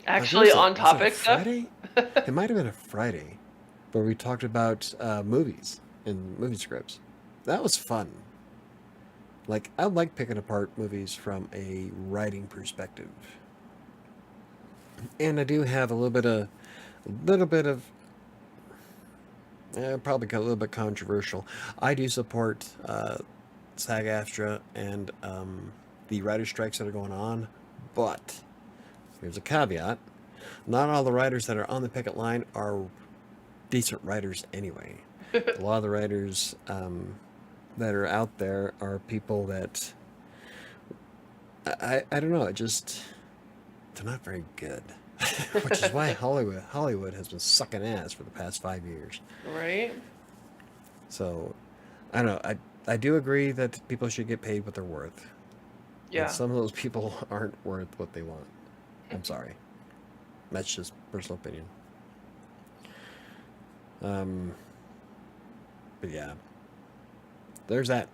Actually, on Was it a topic stuff? Friday? It might have been a Friday, where we talked about movies and movie scripts. That was fun. Like, I like picking apart movies from a writing perspective, and I do have a little bit of probably a little bit controversial. I do support SAG-AFTRA and the writer strikes that are going on, but here's a caveat: not all the writers that are on the picket line are decent writers anyway. A lot of the writers that are out there are people that I don't know. They're not very good, which is why Hollywood has been sucking ass for the past 5 years. Right? So I don't know. I do agree that people should get paid what they're worth, and Yeah. some of those people aren't worth what they want. I'm sorry. That's just personal opinion. Um, but yeah, there's that.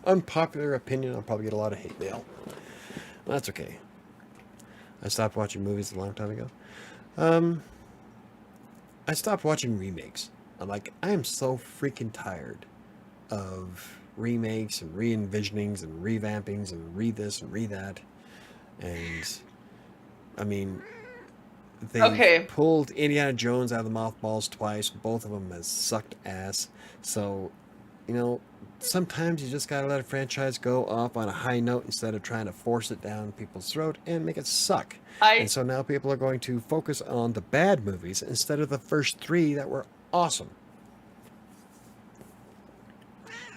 Unpopular opinion. I'll probably get a lot of hate mail. That's okay. I stopped watching movies a long time ago. Um, I stopped watching remakes. I am so freaking tired of remakes and re-envisionings and revampings and re this and re that. And I mean, they've Okay. pulled Indiana Jones out of the mothballs twice. Both of them has sucked ass. So, you know, sometimes you just gotta let a franchise go off on a high note instead of trying to force it down people's throat and make it suck. And I so now people are going to focus on the bad movies instead of the first three that were awesome.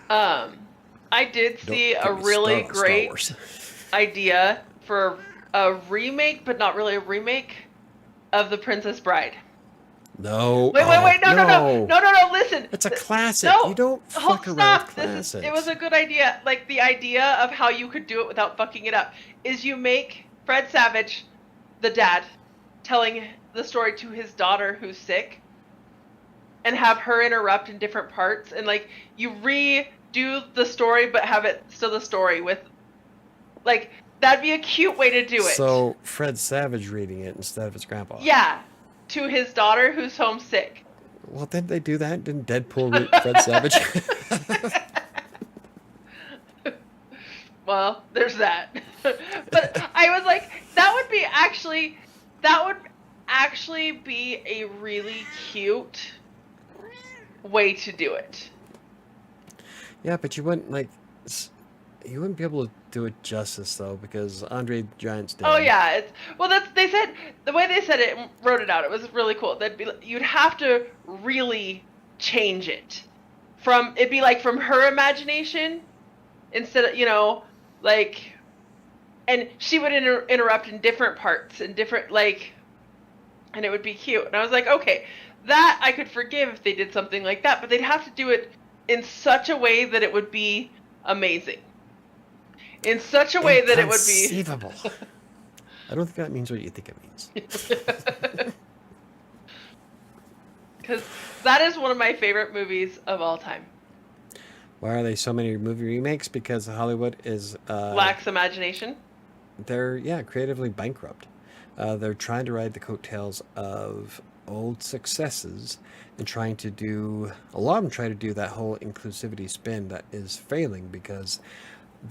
um I did Don't see a get me really started on Star great Wars. idea for a remake, but not really a remake, of The Princess Bride. No, Wait, wait, oh wait! No, no, no, no, no, no, no! Listen, it's a classic. You no, don't hold, fuck around with stop. It was classics. a good idea. Like the idea of how you could do it without fucking it up is you make Fred Savage, the dad, telling the story to his daughter who's sick, and have her interrupt in different parts, and like you redo the story, but have it still the story with, like, that'd be a cute way to do it. So Fred Savage reading it instead of his grandpa. Yeah, to his daughter who's homesick. Well, didn't they do that? Didn't Deadpool read Fred Savage? Well, there's that. But I was like, that would actually be a really cute way to do it. Yeah, but you wouldn't you wouldn't be able to do it justice though because Andre the Giant's dead. Oh yeah, they said the way they said it and wrote it out. It was really cool. You'd have to really change it it'd be like from her imagination instead of, like, and she would interrupt in different parts and different, like, and it would be cute. And I was like, okay, that I could forgive if they did something like that, but they'd have to do it in such a way that it would be amazing. In such a way that it would be inconceivable. I don't think that means what you think it means. Because that is one of my favorite movies of all time. Why are there so many movie remakes? Because Hollywood is Lacks imagination. they're creatively bankrupt. They're trying to ride the coattails of old successes and a lot of them try to do that whole inclusivity spin that is failing because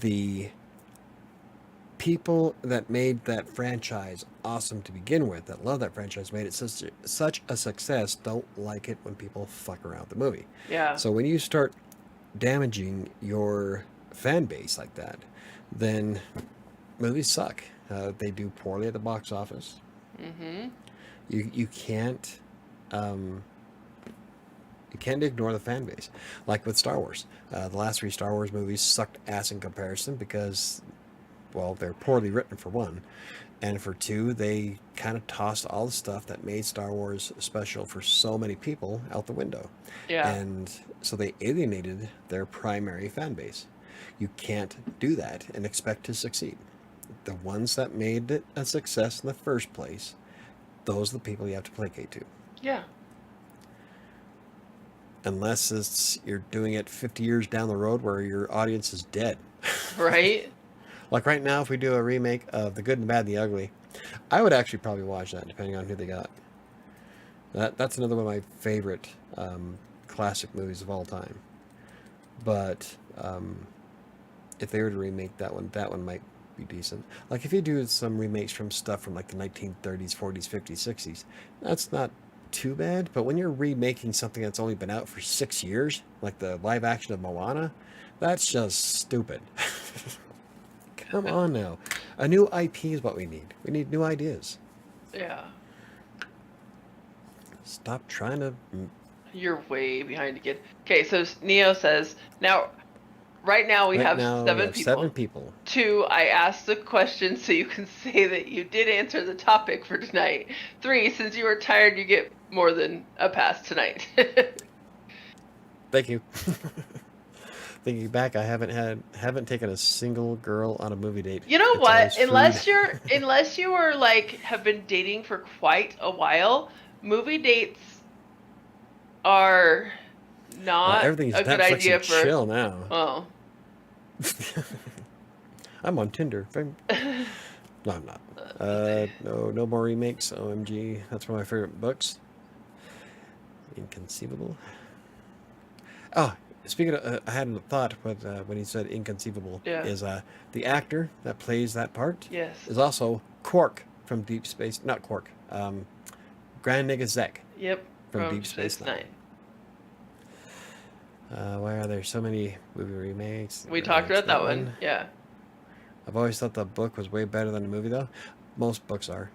the people that made that franchise awesome to begin with, that love that franchise, made it such a success, don't like it when people fuck around with the movie. Yeah. So when you start damaging your fan base like that, then movies suck. They do poorly at the box office. Mm-hmm. You can't ignore the fan base. Like with Star Wars, the last three Star Wars movies sucked ass in comparison because, well, they're poorly written for one, and for two, they kind of tossed all the stuff that made Star Wars special for so many people out the window. Yeah. And so they alienated their primary fan base. You can't do that and expect to succeed. The ones that made it a success in the first place, those are the people you have to placate to. Yeah. Unless you're doing it 50 years down the road where your audience is dead. Right? Like right now, if we do a remake of The Good, the Bad, and the Ugly, I would actually probably watch that, depending on who they got. That's another one of my favorite classic movies of all time. But if they were to remake that one might be decent. Like if you do some remakes from stuff from like the 1930s, 40s, 50s, 60s, that's not too bad. But when you're remaking something that's only been out for 6 years, like the live action of Moana, that's just stupid. Come on now. A new IP is what we need. We need new ideas. Yeah. Stop trying to... You're way behind again. Okay, so Neo says, now, Right now we Right have now, we 7 have people. 7 people. 2, I asked the question so you can say that you did answer the topic for tonight. 3, since you were tired, you get more than a pass tonight. Thank you. Thinking back, I haven't taken a single girl on a movie date. You know It's what? always food. Unless you are like have been dating for quite a while, movie dates are not Everything's a good Netflix idea and for. chill now. Oh. I'm on Tinder. No, I'm not. No more remakes. OMG, that's one of my favorite books. Inconceivable. Oh, speaking of, I had a thought when he said inconceivable. Yeah. Is the actor that plays that part? Yes. Is also Quark from Deep Space. Not Quark. Grand Zek. Yep. From Deep Space Nine. Why are there so many movie remakes? We talked about that one. Yeah. I've always thought the book was way better than the movie, though. Most books are.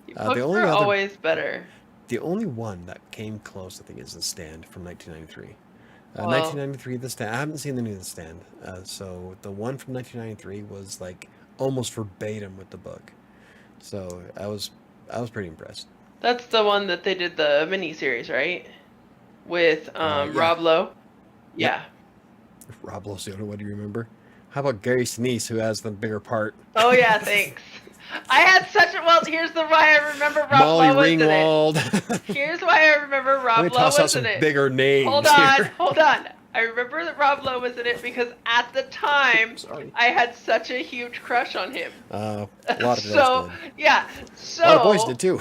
Books are always better. The only one that came close, I think, is The Stand from 1993. Well, 1993, The Stand. I haven't seen the new The Stand. So the one from 1993 was like almost verbatim with the book. So I was pretty impressed. That's the one that they did the miniseries, right? With yeah. Rob Lowe. Yeah. Rob Lowe, what do you remember? How about Gary Sinise, who has the bigger part? Oh yeah, thanks. I had such a here's the why I remember Rob Molly Lowe was Ringwald. in it. Here's why I remember Rob Lowe was in it. Bigger names. Hold on. I remember that Rob Lowe was in it because at the time I had such a huge crush on him. A lot of girls did. Yeah. A lot of boys did too.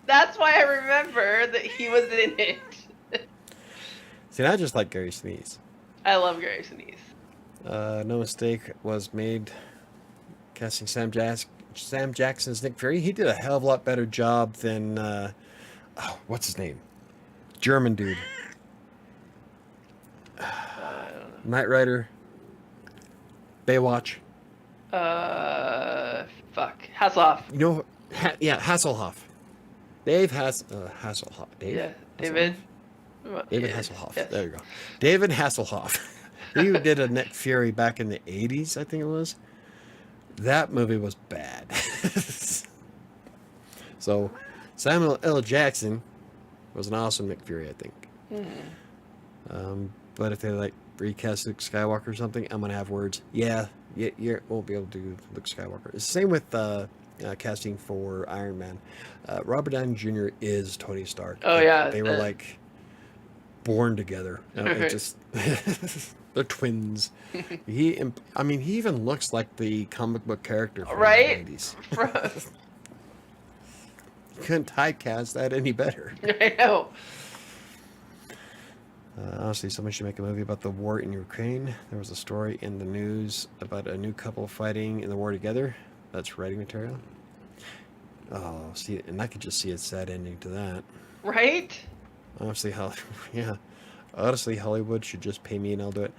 That's why I remember that he was in it. See, I just like Gary Sinise. I love Gary Sinise. No mistake was made casting Sam Jackson's Nick Fury. He did a hell of a lot better job than what's his name? German dude. Knight Rider. Baywatch. Fuck. Hasselhoff. You know, Hasselhoff. Dave Hasselhoff. Dave? Yeah, David. David Hasselhoff. Yes. There you go. David Hasselhoff. He did a Nick Fury back in the 80s, I think it was. That movie was bad. So, Samuel L. Jackson was an awesome Nick Fury, I think. But if they like recast Luke Skywalker or something, I'm gonna have words. Yeah, you won't be able to do Luke Skywalker. It's the same with casting for Iron Man. Robert Downey Jr. is Tony Stark. Oh yeah, they were like born together. It just they're twins. He even looks like the comic book character from the 90s. You couldn't typecast that any better. I know. Honestly, someone should make a movie about the war in Ukraine. There was a story in the news about a new couple fighting in the war together. That's writing material. Oh, see, and I could just see a sad ending to that. Right? Honestly, Honestly, Hollywood should just pay me and I'll do it.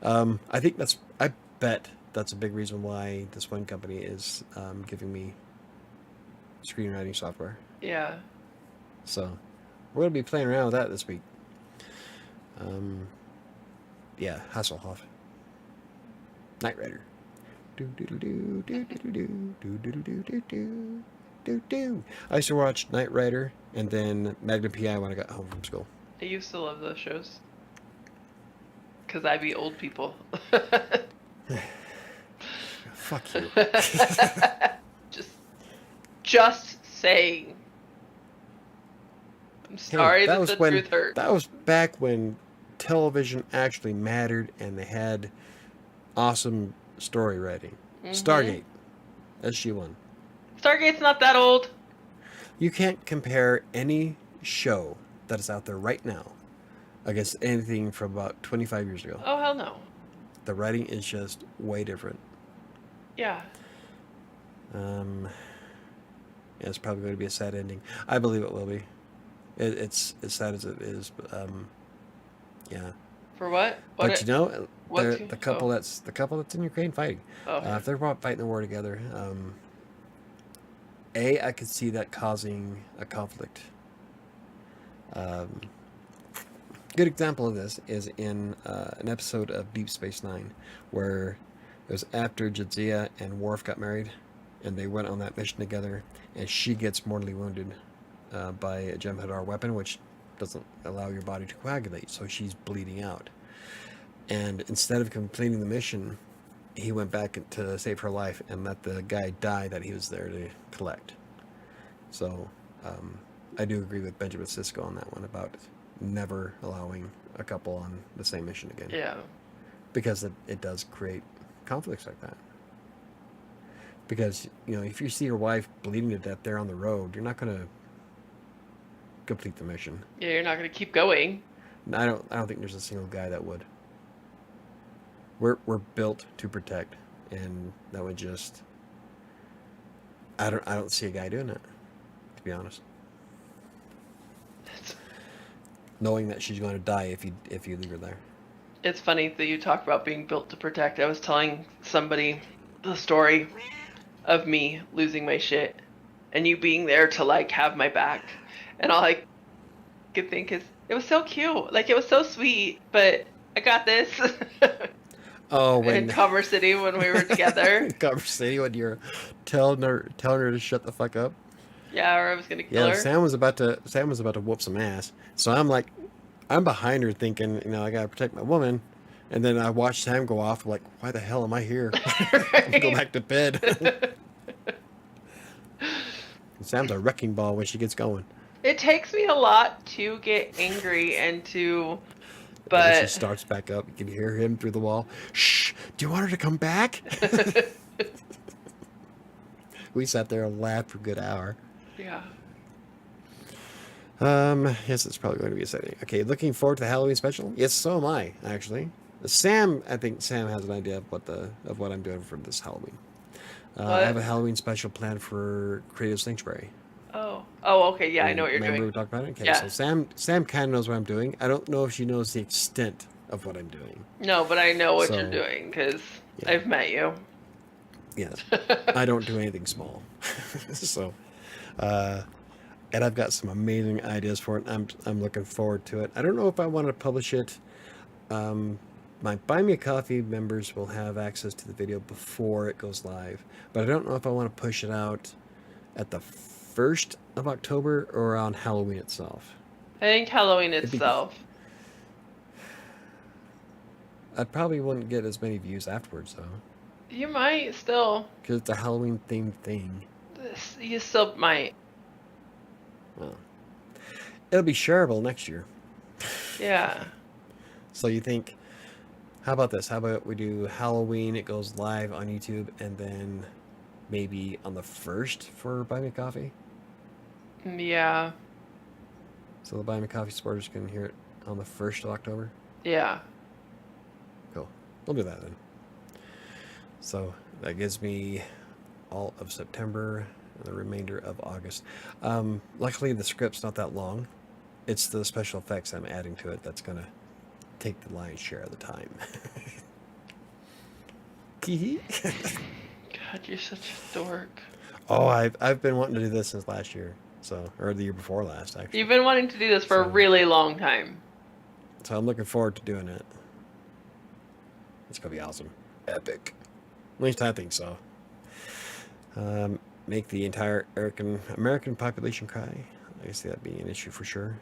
I bet that's a big reason why this one company is giving me screenwriting software. Yeah. So, we're going to be playing around with that this week. Yeah, Hasselhoff. Knight Rider. I used to watch Knight Rider and then Magnum PI when I got home from school. I used to love those shows. Because I be old people. Fuck you. Just saying. I'm sorry that the truth hurts. That was back when television actually mattered and they had awesome story writing. Stargate. SG-1. Stargate's not that old. You can't compare any show that is out there right now against anything from about 25 years ago. Oh, hell no. The writing is just way different. Yeah. It's probably going to be a sad ending. I believe it will be. It's as sad as it is, but yeah. For what? But the couple that's in Ukraine fighting. Oh, okay. If they're fighting the war together, I could see that causing a conflict. Good example of this is in an episode of Deep Space Nine, where it was after Jadzia and Worf got married, and they went on that mission together, and she gets mortally wounded by a Jem'Hadar weapon, which doesn't allow your body to coagulate, so she's bleeding out. And instead of completing the mission, he went back to save her life and let the guy die that he was there to collect. So I do agree with Benjamin Sisko on that one about never allowing a couple on the same mission again. Yeah. Because it does create conflicts like that. Because, if you see your wife bleeding to death there on the road, you're not going to complete the mission. Yeah, you're not going to keep going. I don't think there's a single guy that would. We're built to protect, and that would just. I don't see a guy doing that, to be honest. Knowing that she's going to die if you leave her there. It's funny that you talk about being built to protect. I was telling somebody the story of me losing my shit and you being there to like have my back, and all I could think is it was so cute, like it was so sweet, but I got this. Oh, when in Commerce City when we were together. Commerce City when you're telling her to shut the fuck up. Yeah, or I was gonna kill her. Sam was about to whoop some ass. So I'm behind her thinking, I gotta protect my woman. And then I watch Sam go off. I'm like, why the hell am I here? Right? Go back to bed. Sam's a wrecking ball when she gets going. It takes me a lot to get angry and to, And but then she starts back up. You can hear him through the wall. Shh! Do you want her to come back? We sat there and laughed for a good hour. yeah. Yes, it's probably going to be exciting. Okay, looking forward to the Halloween special. Yes, so am I, actually. I think Sam has an idea of what I'm doing for this Halloween. I have a Halloween special planned for WriterSanctuary. Oh, okay. Yeah, I know what you're Remember doing. we talked about it? Okay, Yeah. so Sam kind of knows what I'm doing. I don't know if she knows the extent of what I'm doing. No, but I know what So, you're doing because yeah. I've met you. Yes, I don't do anything small. So, and I've got some amazing ideas for it. I'm looking forward to it. I don't know if I want to publish it. My Buy Me a Coffee members will have access to the video before it goes live, but I don't know if I want to push it out at the 1st of October or on Halloween itself. I think Halloween itself. I probably wouldn't get as many views afterwards though, You might still. because it's a Halloween themed thing. You still might. Well, it'll be shareable next year. Yeah. So you think, how about this? How about we do Halloween, it goes live on YouTube, and then maybe on the 1st for Buy Me a Coffee? Yeah. So the Buy Me a Coffee supporters can hear it on the 1st of October? Yeah. Cool. We'll do that then. So that gives me all of September and the remainder of August. Luckily, the script's not that long. It's the special effects I'm adding to it that's going to take the lion's share of the time. God, you're such a dork. Oh, I've been wanting to do this since last year. Or the year before last, actually. You've been wanting to do this for a really long time. So I'm looking forward to doing it. It's going to be awesome. Epic. At least I think so. Make the entire American population cry. I guess that'd be an issue for sure.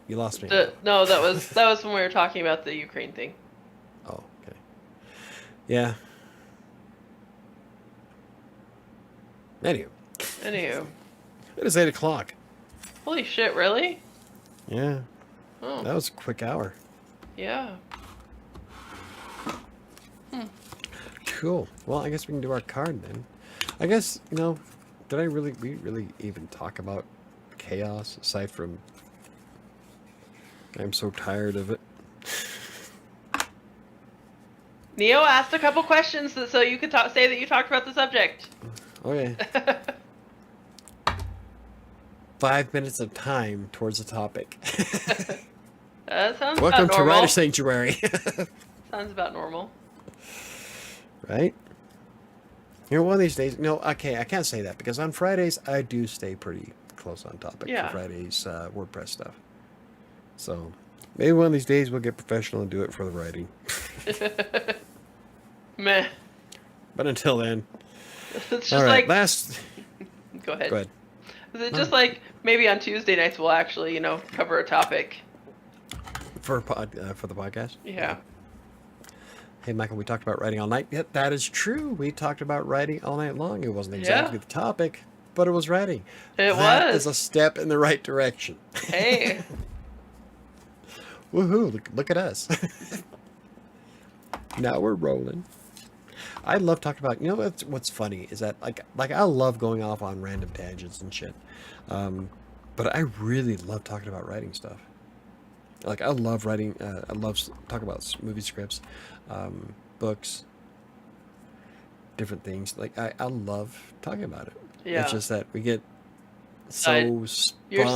You lost me. No, that was when we were talking about the Ukraine thing. Oh, okay. Yeah. Anywho. It is 8 o'clock. Holy shit, really? Yeah. Oh. That was a quick hour. Yeah. Cool. Well, I guess we can do our card then. I guess, did we really even talk about chaos aside from I'm so tired of it? Neo asked a couple questions so you could say that you talked about the subject. Okay. 5 minutes of time towards the topic. That sounds Welcome about to normal. Writer Sanctuary. Sounds about normal. Right? You know, one of these days. No, okay, I can't say that because on Fridays I do stay pretty close on topic for Yeah. Friday's WordPress stuff. So maybe one of these days we'll get professional and do it for the writing. Meh. But until then, It's all just right. like, Last, go ahead. go ahead. It's No. just like maybe on Tuesday nights we'll actually, cover a topic. For the podcast. Yeah. Hey, Michael, we talked about writing all night. Yep, that is true. We talked about writing all night long. It wasn't exactly Yeah. the topic, but it was writing. It That was. is a step in the right direction. Hey. Woohoo! Look at us. Now we're rolling. I love talking about. You know what's funny is that like I love going off on random tangents and shit, but I really love talking about writing stuff. Like I love writing. I love talking about movie scripts, books, different things. Like I love talking about it. Yeah. It's just that we get You're spun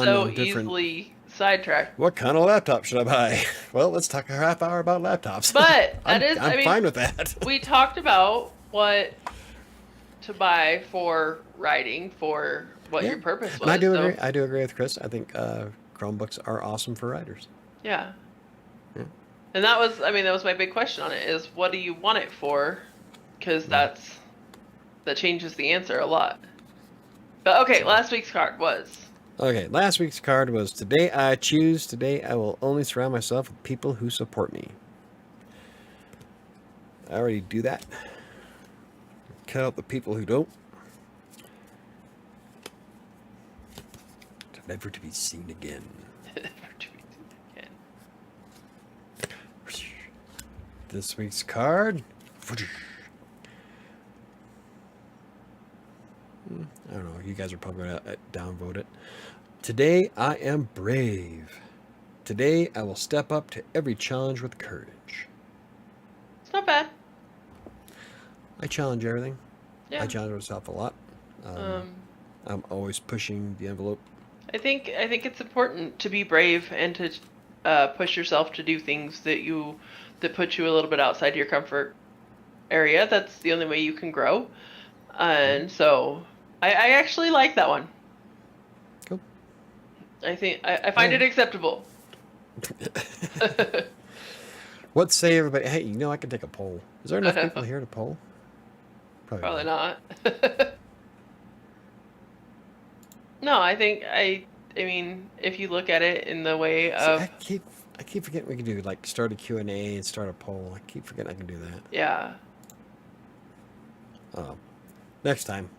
so on different. easily sidetracked. What kind of laptop should I buy? Well, let's talk a half hour about laptops. But I'm I mean, fine with that. we talked about what to buy for writing, for what Yeah. your purpose was. And I do so, agree. I do agree with Chris. I think Chromebooks are awesome for writers. Yeah. Yeah. And that was my big question on it is what do you want it for? Because that changes the answer a lot. But okay, last week's card was. Okay, last week's card was Today I Choose. Today I will only surround myself with people who support me. I already do that. Cut out the people who don't. Never to be seen again. This week's card. I don't know. You guys are probably going to downvote it. Today I am brave. Today I will step up to every challenge with courage. It's not bad. I challenge everything. Yeah. I challenge myself a lot. I'm always pushing the envelope. I think it's important to be brave and to push yourself to do things that put you a little bit outside your comfort area. That's the only way you can grow. And so I actually like that one. Cool. I think I find it acceptable. What say everybody? Hey, I can take a poll. Is there enough people here to poll? Probably not. No, I mean, if you look at it in the way of... I keep forgetting we can do, like, start a Q&A and start a poll. I keep forgetting I can do that. Yeah. Oh. Next time.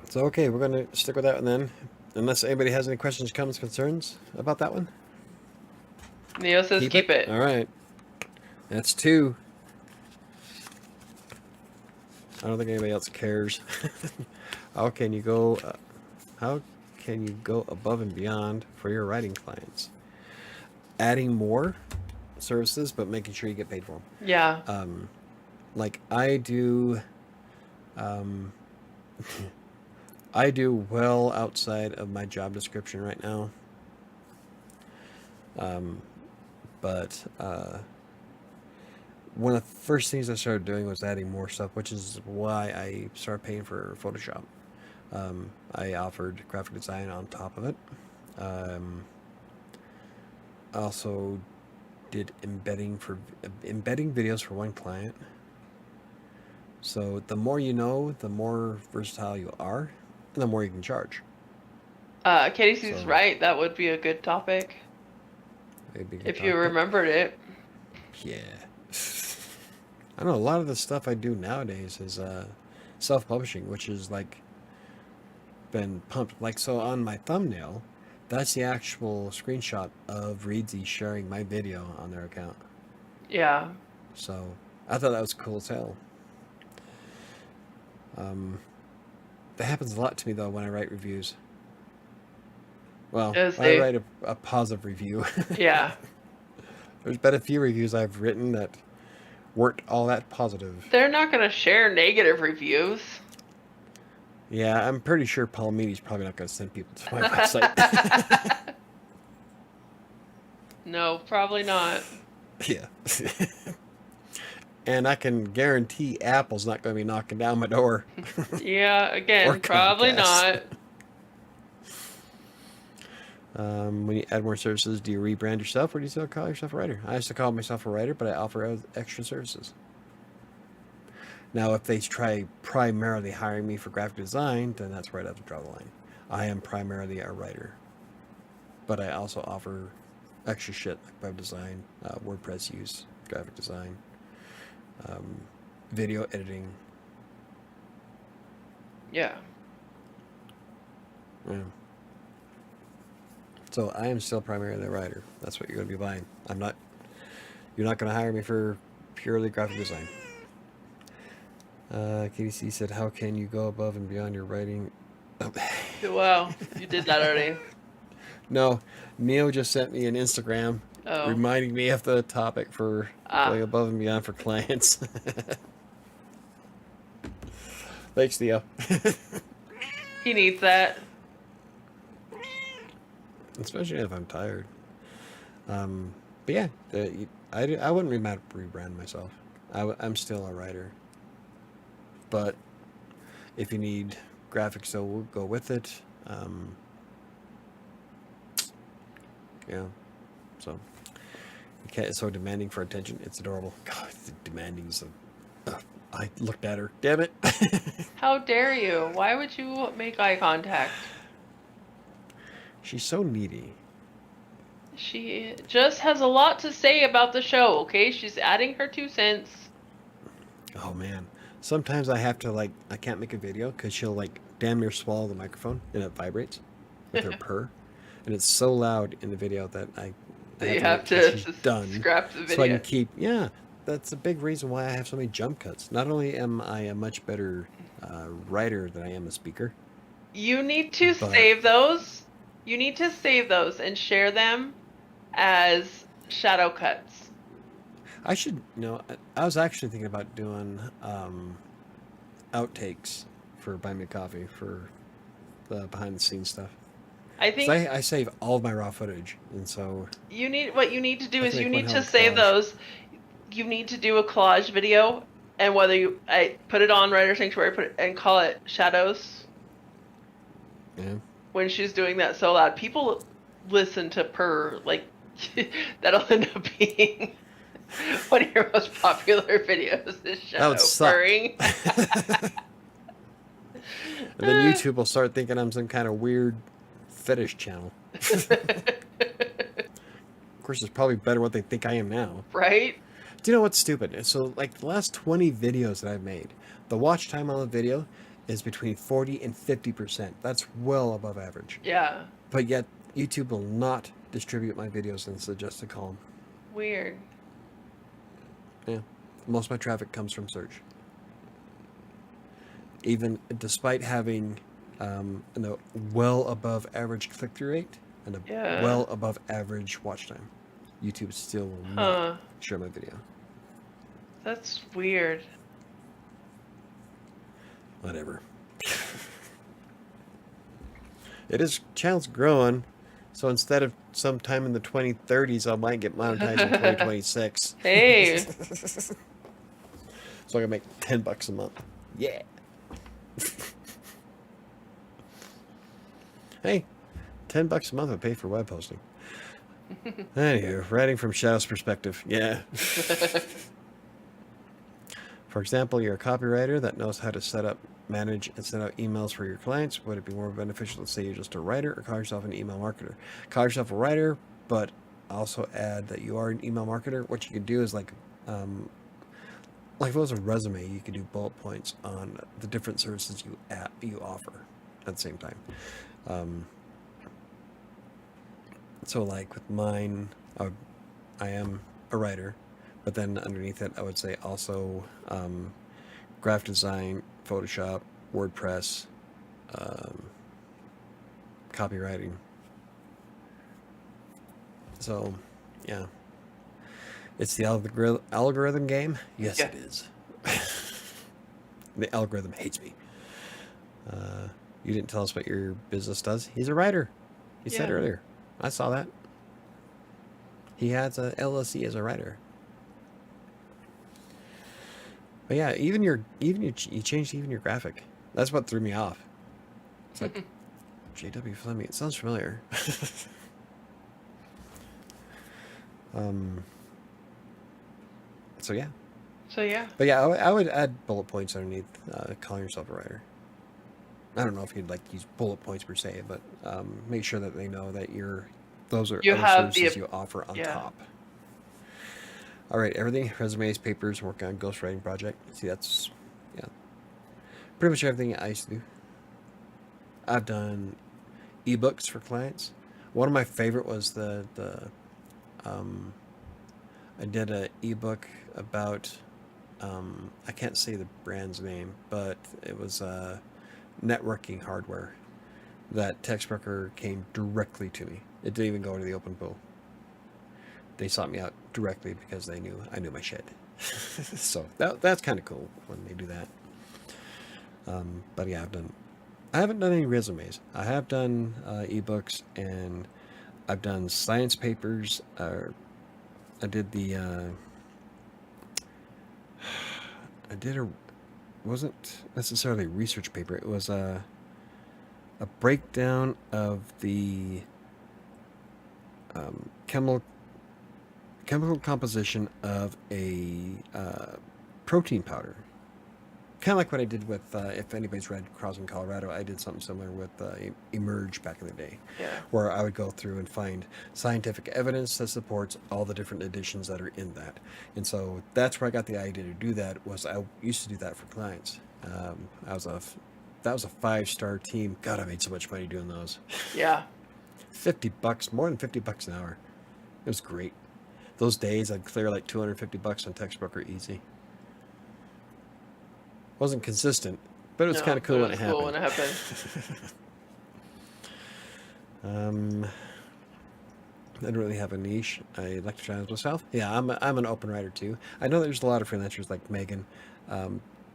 So, okay, we're going to stick with that one then. Unless anybody has any questions, comments, concerns about that one. Neo says keep it. All right. That's 2. I don't think anybody else cares. How can you go above and beyond for your writing clients? Adding more services, but making sure you get paid for them. Yeah. Like I do, I do well outside of my job description right now. But one of the first things I started doing was adding more stuff, which is why I started paying for Photoshop. I offered graphic design on top of it. I also did embedding videos for one client. So the more you know, the more versatile you are, and the more you can charge. Casey's right. That would be a good topic. If you remembered it. Yeah. I don't know, a lot of the stuff I do nowadays is self-publishing, which is like been pumped. Like, so on my thumbnail, that's the actual screenshot of Reedsy sharing my video on their account. Yeah. So I thought that was cool as hell. That happens a lot to me though when I write reviews. Well, I write a positive review. Yeah. There's been a few reviews I've written that weren't all that positive. They're not going to share negative reviews. Yeah, I'm pretty sure Paul Meany's probably not going to send people to my website. No, probably not. Yeah. And I can guarantee Apple's not going to be knocking down my door. Yeah, Or again, probably Comcast. not. When you add more services, do you rebrand yourself or do you still call yourself a writer? I used to call myself a writer, but I offer extra services. Now, if they try primarily hiring me for graphic design, then that's where I'd have to draw the line. I am primarily a writer, but I also offer extra shit like web design, WordPress use, graphic design, video editing. Yeah. Yeah. So I am still primarily a writer. That's what you're going to be buying. I'm not. You're not going to hire me for purely graphic design. KDC said, "How can you go above and beyond your writing?" Wow, you did that already. No, Neo just sent me an Instagram reminding me of the topic for going above and beyond for clients. Thanks, Neo. He needs that. Especially if I'm tired. But yeah, I wouldn't rebrand myself. I'm still a writer. But if you need graphics, so we'll go with it. Yeah. So the cat is so demanding for attention. It's adorable. God, the demanding is I looked at her. Damn it. How dare you? Why would you make eye contact? She's so needy. She just has a lot to say about the show, okay? She's adding her 2 cents. Oh man. Sometimes I have to I can't make a video because she'll damn near swallow the microphone and it vibrates with her purr. And it's so loud in the video that I have to wait till she's done scrap the video. so I can keep. Yeah, that's a big reason why I have so many jump cuts. Not only am I a much better writer than I am a speaker. You need to save those. You need to save those and share them as shadow cuts. I should, I was actually thinking about doing outtakes for Buy Me a Coffee for the behind the scenes stuff. I think I save all of my raw footage, and so what you need to do is you need to save those. You need to do a collage video, and whether I put it on WriterSanctuary, and call it Shadows. Yeah. When she's doing that so loud, people listen to purr that'll end up being one of your most popular videos. Is Shadow purring. And then YouTube will start thinking I'm some kind of weird fetish channel. Of course, it's probably better what they think I am now. Right? Do you know what's stupid? So, the last 20 videos that I've made, the watch time on the video is between 40 and 50%. That's well above average. Yeah. But yet, YouTube will not distribute my videos in suggested column. Weird. Yeah. Most of my traffic comes from search. Even despite having a well above average click-through rate and a well above average watch time, YouTube still will not share my video. That's weird. Whatever. Channel's growing, so instead of sometime in the 2030s, I might get monetized in 2026. Hey. So I can make $10 a month. Yeah. Hey, $10 a month would pay for web hosting. Anywho, writing from Shadow's perspective. Yeah. For example, you're a copywriter that knows how to set up, manage, and send out emails for your clients. Would it be more beneficial to say you're just a writer or call yourself an email marketer? Call yourself a writer, but also add that you are an email marketer. What you could do is if it was a resume, you could do bullet points on the different services you offer at the same time. So with mine, I am a writer, but then underneath it, I would say also graphic design, Photoshop, WordPress, copywriting. So, yeah. It's the algorithm game? Yes, It is. The algorithm hates me. You didn't tell us what your business does. He's a writer. He said earlier. I saw that. He has a LLC as a writer. But yeah, you changed even your graphic. That's what threw me off. It's like J.W. Fleming. It sounds familiar. um. So yeah. So yeah. But yeah, I would add bullet points underneath calling yourself a writer. I don't know if you'd like to use bullet points per se, but make sure that they know that those are You other have services you offer on yeah. top. All right, everything, resumes, papers, work on ghostwriting project. See, that's, yeah, pretty much everything I used to do. I've done ebooks for clients. One of my favorite was um, I did an ebook about, I can't say the brand's name, but it was networking hardware that Textbroker came directly to me. It didn't even go to the open pool. They sought me out directly because I knew my shit. So that's kind of cool when they do that. But yeah, I haven't done any resumes. I have done ebooks, and I've done science papers. I did I did a wasn't necessarily a research paper. It was a breakdown of the chemical composition of a protein powder. Kind of like what I did with, if anybody's read Crossing Colorado, I did something similar with Emerge back in the day, Yeah. where I would go through and find scientific evidence that supports all the different additions that are in that. And so that's where I got the idea to do that. Was I used to do that for clients. That was a 5-star team. God, I made so much money doing those. Yeah. $50, more than $50 an hour. It was great. Those days I'd clear like $250 on Textbroker easy. Wasn't consistent, but it was kind of cool when it happened. Cool when it happened. I don't really have a niche. I like to challenge myself. Yeah, I'm an open writer too. I know there's a lot of freelancers like Megan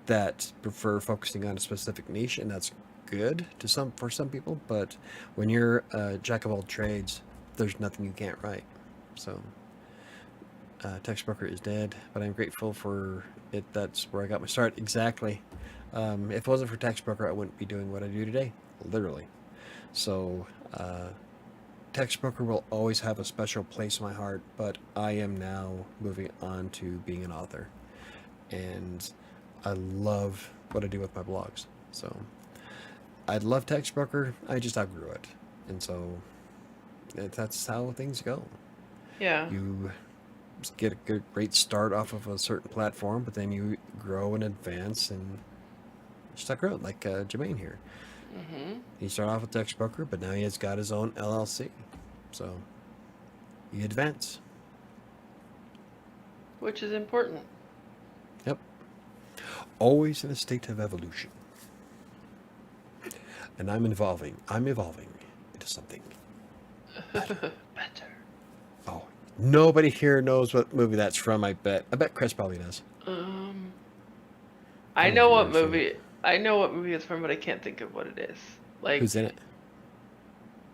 that prefer focusing on a specific niche, and that's good for some people. But when you're a jack of all trades, there's nothing you can't write. So Textbroker is dead, but I'm grateful for it. That's where I got my start. Exactly. If it wasn't for Textbroker, I wouldn't be doing what I do today, literally. So Textbroker will always have a special place in my heart, but I am now moving on to being an author, and I love what I do with my blogs. So I love Textbroker. I just outgrew it, and so that's how things go. Yeah. You get a great start off of a certain platform, but then you grow and advance and just grow like Jermaine here. Mm-hmm. He started off with Textbroker, but now he has got his own LLC, so you advance, Which is important. Yep, always in a state of evolution. And I'm evolving into something Better. Oh, nobody here knows what movie that's from. I bet Chris probably does. I know what movie. I know what movie it's from, but I can't think of what it is. Like, who's in it?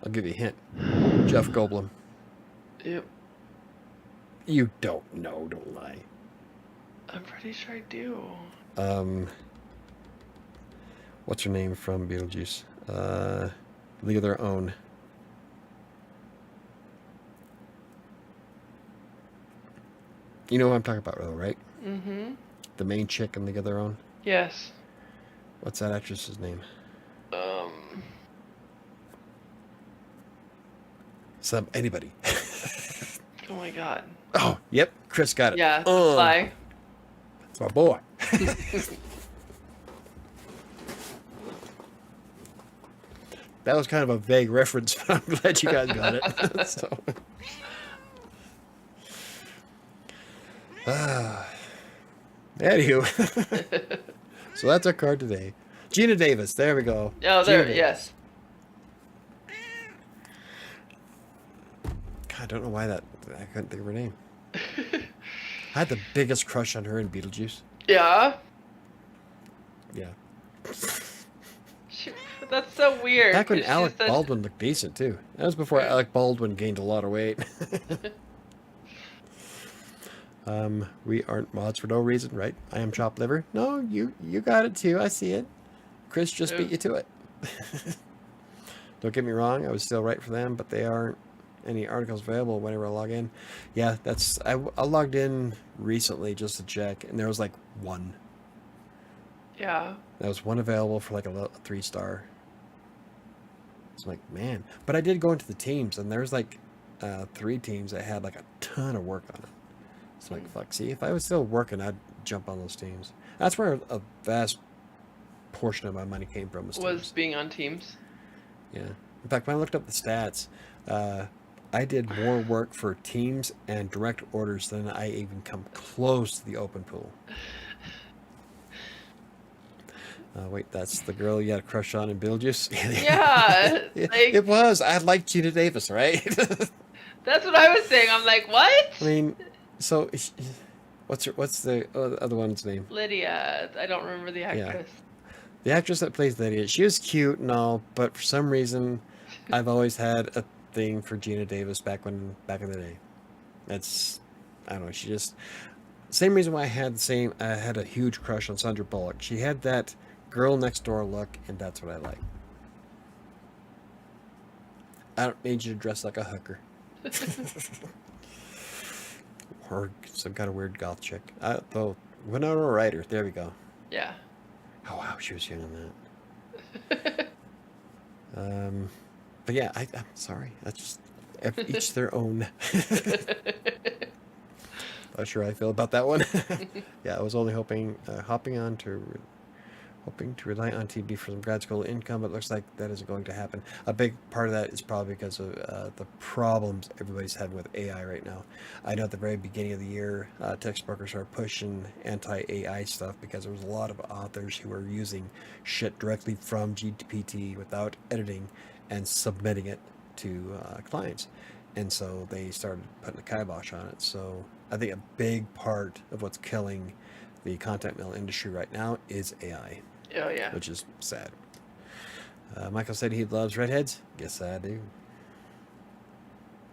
I'll give you a hint. Jeff Goldblum. Yep. You don't know, don't lie. I'm pretty sure I do. What's her name from Beetlejuice? League of Their Own. You know what I'm talking about, though, right? Mm-hmm. The main chick in League of Their Own. Yes. What's that actress's name? Anybody. Oh my god. Oh, yep. Chris got it. Yeah. Fly. That's my boy. That was kind of a vague reference, but I'm glad you guys got it. So. Anywho. So that's our card today. Gina Davis. There we go. Oh, Gina there. Davis. Yes. God, I don't know why I couldn't think of her name. I had the biggest crush on her in Beetlejuice. Yeah. Yeah. That's so weird. Back when Alec Baldwin looked decent too. That was before Alec Baldwin gained a lot of weight. We aren't mods for no reason, right? I am chopped liver. No, you got it too. I see it. Chris just beat you to it. Don't get me wrong, I was still right for them, but they aren't any articles available whenever I log in. Yeah, I logged in recently just to check, and there was like one. Yeah. There was one available for like a 3-star. It's like, man. But I did go into the teams, and there's like 3 teams that had like a ton of work on it. It's like, fuck, see, if I was still working, I'd jump on those teams. That's where a vast portion of my money came from. Was teams. being on teams. Yeah. In fact, when I looked up the stats, I did more work for teams and direct orders than I even come close to the open pool. Wait, that's the girl you had a crush on in Beetlejuice? Yeah. It was. I liked Gina Davis, right? That's what I was saying. I'm like, what? I mean, so what's the other one's name? Lydia. I don't remember the actress. The actress that plays Lydia, she was cute and all, but for some reason, I've always had a thing for Gina Davis back in the day. That's, I don't know. She just same reason why I had a huge crush on Sandra Bullock. She had that girl next door look, and that's what I like. I don't need you to dress like a hooker. Or some kind of weird goth chick. Though, Winona Ryder. There we go. Yeah. Oh wow, she was young on that. But yeah, I'm sorry. That's just each their own. Not sure how I feel about that one. Yeah, I was only hoping to rely on TV for some grad school income, but it looks like that isn't going to happen. A big part of that is probably because of the problems everybody's having with AI right now. I know at the very beginning of the year, text brokers are pushing anti-AI stuff because there was a lot of authors who were using shit directly from GPT without editing and submitting it to clients. And so they started putting a kibosh on it. So I think a big part of what's killing the content mill industry right now is AI. Oh, yeah. Which is sad. Michael said he loves redheads. Yes, I do.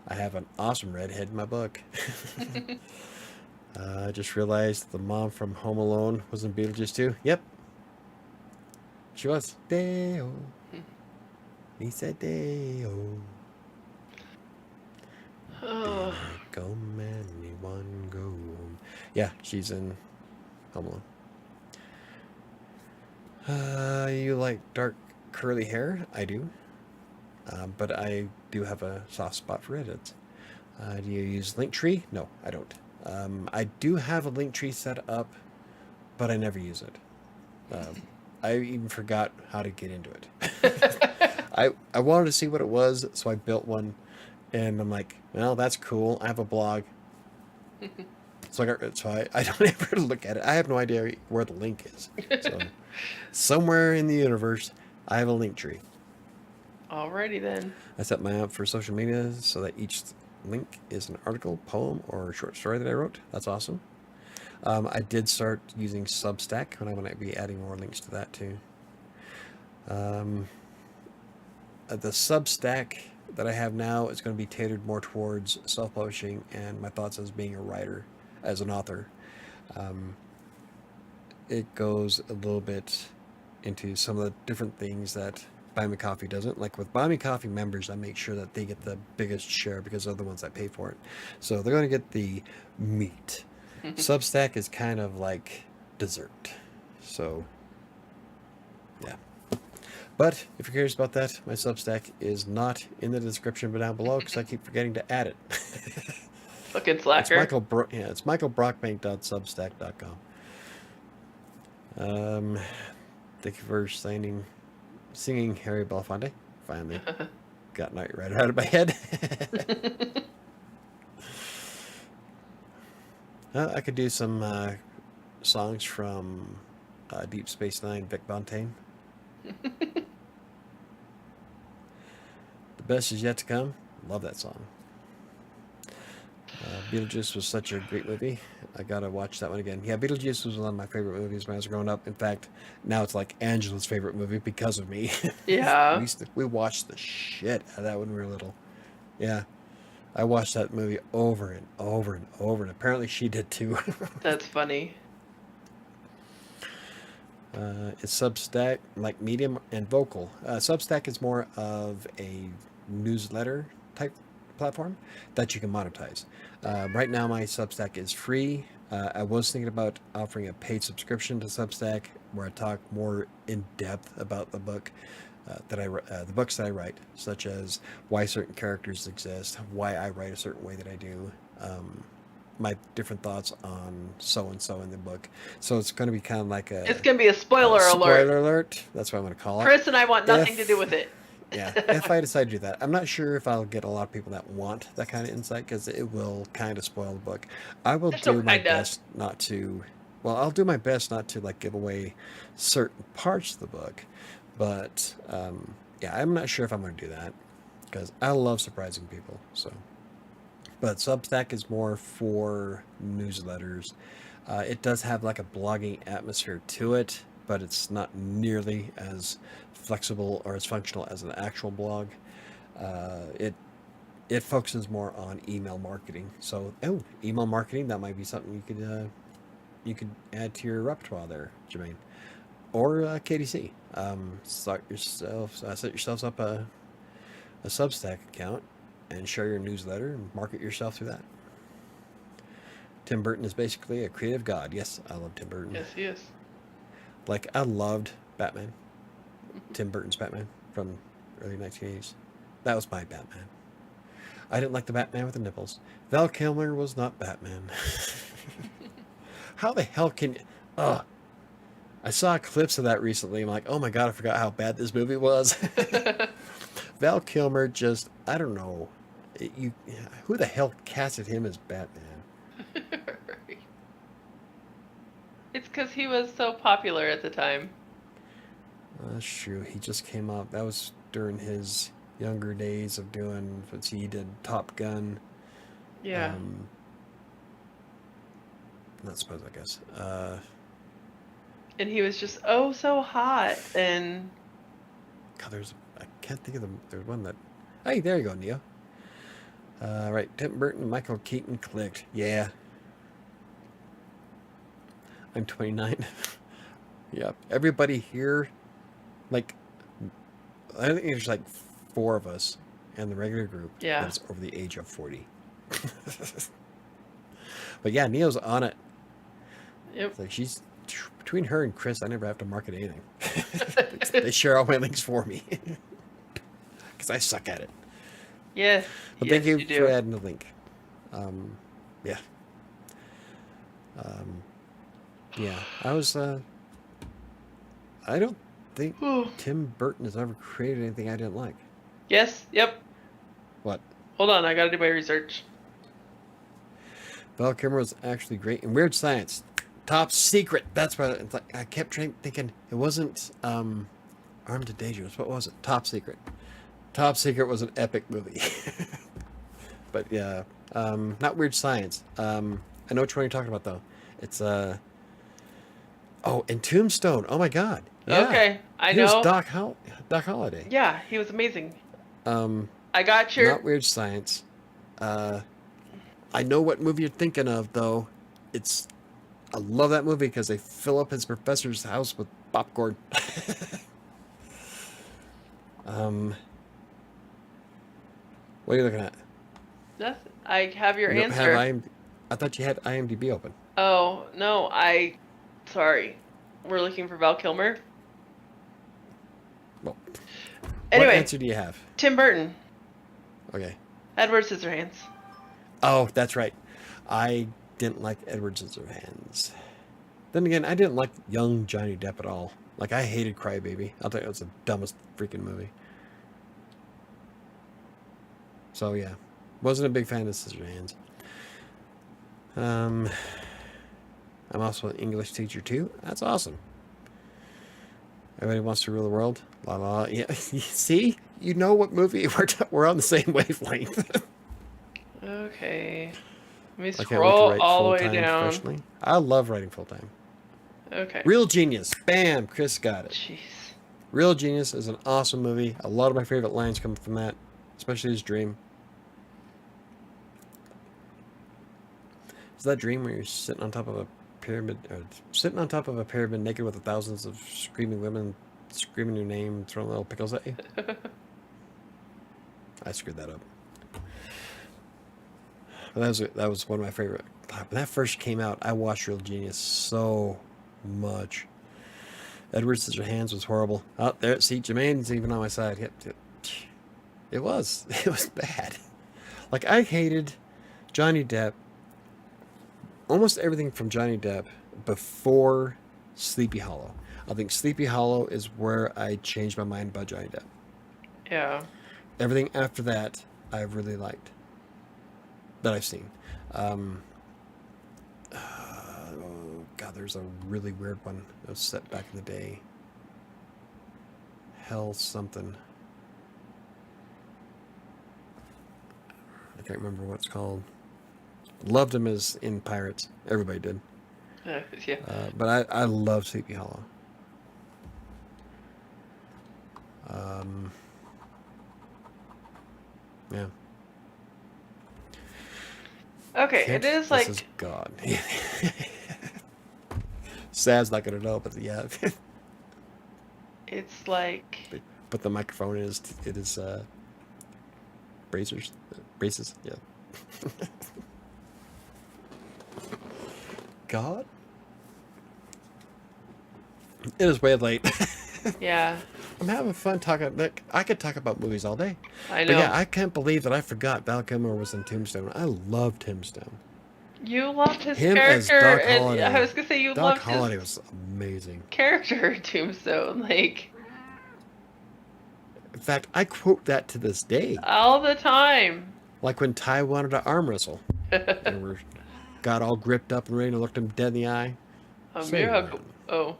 I have an awesome redhead in my book. I just realized the mom from Home Alone was in Beetlejuice too. Yep. She was. Deo. He said Deo. Oh. Go man, anyone go home. Yeah, she's in Home Alone. You like dark curly hair? I do. But I do have a soft spot for redheads. Do you use Linktree? No, I don't. I do have a Linktree set up, but I never use it. I even forgot how to get into it. I wanted to see what it was, so I built one, and I'm like, well, that's cool. I have a blog. So I don't ever look at it. I have no idea where the link is. So somewhere in the universe, I have a link tree. Alrighty then. I set mine up for social media so that each link is an article, poem, or short story that I wrote. That's awesome. I did start using Substack, and I want to be adding more links to that too. The Substack that I have now is going to be catered more towards self-publishing and my thoughts as being a writer, as an author. It goes a little bit into some of the different things that Buy Me Coffee doesn't. Like with Buy Me Coffee members, I make sure that they get the biggest share because they're the ones that pay for it. So they're going to get the meat. Substack is kind of like dessert. So, yeah. But if you're curious about that, my Substack is not in the description but down below because I keep forgetting to add it. Fucking slacker. It's michaelbrockbank.substack.com. Thank you for singing Harry Belafonte. Finally got Night Rider out of my head. I could do some songs from Deep Space Nine, Vic Fontaine. The best is yet to come. Love that song. Beetlejuice was such a great movie. I gotta watch that one again. Yeah, Beetlejuice was one of my favorite movies when I was growing up. In fact, now it's like Angela's favorite movie because of me. Yeah. we watched the shit out of that when we were little. Yeah. I watched that movie over and over and over, and apparently she did too. That's funny. It's Substack, like Medium and Vocal. Substack is more of a newsletter type platform that you can monetize. Right now, my Substack is free. I was thinking about offering a paid subscription to Substack where I talk more in depth about the book the books that I write, such as why certain characters exist, why I write a certain way that I do. My different thoughts on so and so in the book. So it's going to be kind of like It's gonna be a a spoiler alert. spoiler alert. That's what I'm going to call it. Chris and I want nothing to do with it. Yeah, if I decide to do that, I'm not sure if I'll get a lot of people that want that kind of insight because it will kind of spoil the book. I will There's no do my kinda. best not to. Well, I'll do my best not to like give away certain parts of the book, but yeah, I'm not sure if I'm going to do that because I love surprising people. So. But Substack is more for newsletters. It does have like a blogging atmosphere to it, but it's not nearly as flexible or as functional as an actual blog. It focuses more on email marketing. So, email marketing, that might be something you could add to your repertoire there, Jermaine, or KDC. Set yourselves up a Substack account and share your newsletter and market yourself through that. Tim Burton is basically a creative god. Yes, I love Tim Burton. Yes, he is. Like, I loved Batman. Tim Burton's Batman from early 1980s. That was my Batman. I didn't like the Batman with the nipples. Val Kilmer was not Batman. How the hell can you... I saw clips of that recently. I'm like, oh my god, I forgot how bad this movie was. Val Kilmer just, I don't know. Who the hell casted him as Batman? Right. It's because he was so popular at the time. That's true. He just came up. That was during his younger days of doing, he did Top Gun. Yeah. Not suppose, I guess. And he was just so hot. And God, I can't think of them. There's one that, hey, there you go, Neo. Right, Tim Burton and Michael Keaton clicked. Yeah. I'm 29. Yep. Everybody here, like, I think there's like 4 of us in the regular group that's over the age of 40. But yeah, Neo's on it. Yep. It's like she's between her and Chris, I never have to market anything. They share all my links for me because I suck at it. Yes. But yes, thank you do. for adding the link. Yeah. Yeah. I was. I don't think Tim Burton has ever created anything I didn't like. Yes. Yep. What? Hold on, I gotta do my research. Val Kilmer was actually great in Weird Science. Top Secret. That's what it's like. I kept thinking it wasn't Armed and Dangerous. What was it? Top Secret. Top Secret was an epic movie. But yeah, not Weird Science. I know which one you're talking about though. It's and Tombstone. Oh my God. Yeah. Okay, I He know. was Doc Holliday. Yeah, he was amazing. I got your. Not Weird Science. I know what movie you're thinking of though. I love that movie because they fill up his professor's house with popcorn. What are you looking at? Nothing. I have your You don't answer. have I thought you had IMDb open. Oh no, Sorry, we're looking for Val Kilmer. Well, Anyway, what answer do you have? Tim Burton, Okay. Edward Scissorhands. Oh, that's right. I didn't like Edward Scissorhands. Then again, I didn't like young Johnny Depp at all. Like, I hated Crybaby. I thought it was the dumbest freaking movie. So, yeah. Wasn't a big fan of Scissorhands. I'm also an English teacher, too. That's awesome. Everybody wants to rule the world. La la. La. Yeah. See? You know what movie? We're on the same wavelength. Okay. Let me I can't wait to scroll write all the way full-time down. professionally. I love writing full-time. Okay. Real Genius. Bam! Chris got it. Jeez. Real Genius is an awesome movie. A lot of my favorite lines come from that, especially his dream. that dream where you're sitting on top of a pyramid, or sitting on top of a pyramid naked with thousands of screaming women screaming your name, throwing little pickles at you? I screwed that up. But that was one of my favorite. When that first came out, I watched Real Genius so much. Edward Scissorhands was horrible. Oh, there, see, Jermaine's even on my side. Yep. It was bad. Like, I hated Johnny Depp, almost everything from Johnny Depp before Sleepy Hollow. I think Sleepy Hollow is where I changed my mind about Johnny Depp. Yeah. Everything after that, I really liked. That I've seen. Oh, God, there's a really weird one that was set back in the day. Hell something. I can't remember what it's called. Loved him as in Pirates. Everybody did. Yeah. But I love Sleepy Hollow. Yeah. Okay, it is like... This is God. Sad's not gonna know, but yeah. It's like... But the microphone is braces, yeah. God? It is way late. Yeah. I'm having fun talking. Like, I could talk about movies all day. I know. But yeah, I can't believe that I forgot Val Kilmer was in Tombstone. I loved Tombstone. You loved his Him as character, Doc and Holliday. I was gonna say you Doc loved Holliday his was amazing. character in Tombstone, like In fact, I quote that to this day. all the time. Like when Ty wanted to arm wrestle, and we got all gripped up and ready to look him dead in the eye. Say Miracle. Oh,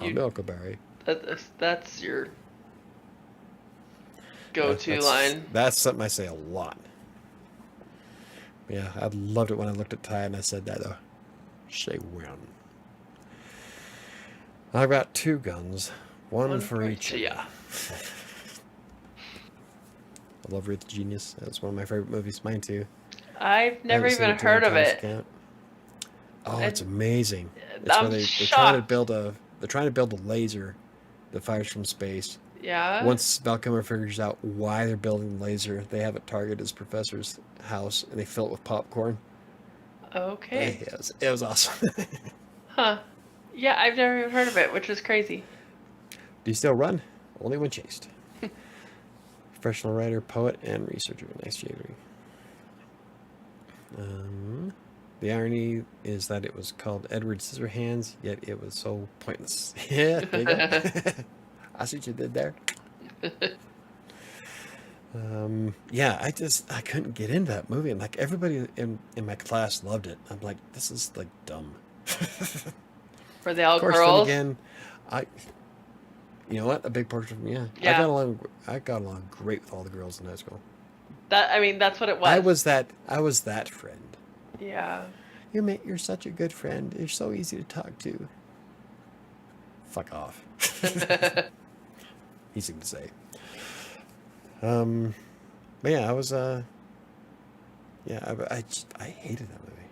You- Milkaberry. that's your go-to line. That's something I say a lot. Yeah, I loved it when I looked at Ty and I said that, though. Say when. I've got 2 guns, one for each. Yeah. I love Real Genius. That's one of my favorite movies. Mine too. I've never I haven't seen even it 200 heard of times it. to count. Oh, it's And amazing. It's I'm where they're trying to shocked. build a laser that fires from space. Yeah. Once Val Kilmer figures out why they're building the laser, they have it target his professor's house and they fill it with popcorn. Okay. It was awesome. Huh. Yeah, I've never even heard of it, which is crazy. Do you still run? Only when chased. Professional writer, poet, and researcher. Nice Jerry. The irony is that it was called Edward Scissorhands, yet it was so pointless. Yeah, there you go. I see what you did there. Yeah, I couldn't get into that movie, and like everybody in my class loved it. I'm like, this is like dumb. For the all Of course, girls. then again, you know what? A big portion of me, yeah. Yeah. I got along great with all the girls in high school. That's what it was. I was that friend. Yeah. You're such a good friend. You're so easy to talk to. Fuck off. Easy to say. But yeah, I was I hated that movie.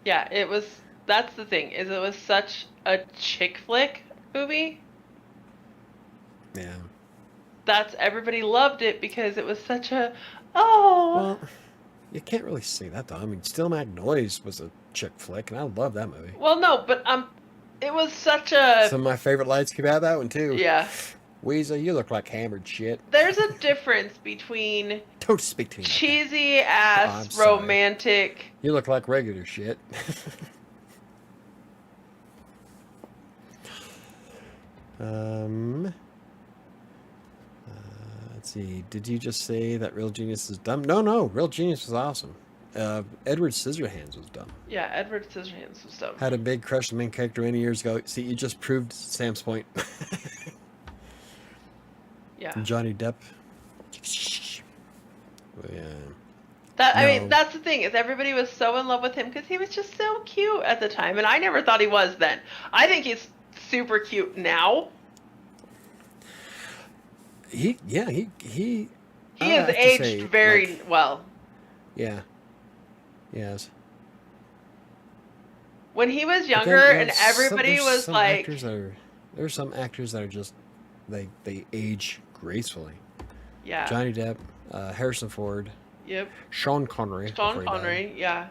Yeah, it was. That's the thing. Is it was such a chick flick movie. Yeah. That's everybody loved it because it was such a oh. Well, you can't really say that though. I mean, Still Magnolias was a chick flick, and I love that movie. Well, no, but it was such a Some of my favorite lines came out of that one too. yeah. Weasel, you look like hammered shit. There's a difference between Don't speak to me. cheesy I'm ass sorry. romantic. You look like regular shit. Let's see. Did you just say that Real Genius is dumb? No. Real Genius was awesome. Edward Scissorhands was dumb. Yeah, Edward Scissorhands was dumb. Had a big crush on the main character many years ago. See, you just proved Sam's point. Yeah. Johnny Depp. Yeah. I mean, No. that's the thing is everybody was so in love with him because he was just so cute at the time, and I never thought he was then. I think he's super cute now. He He I has have to aged say, very like, well. Yeah. Yes. When he was But younger, then and everybody was like, there's some actors that are just they age gracefully. yeah, Johnny Depp, Harrison Ford, yep, Sean Connery Sean before he died. Connery, yeah.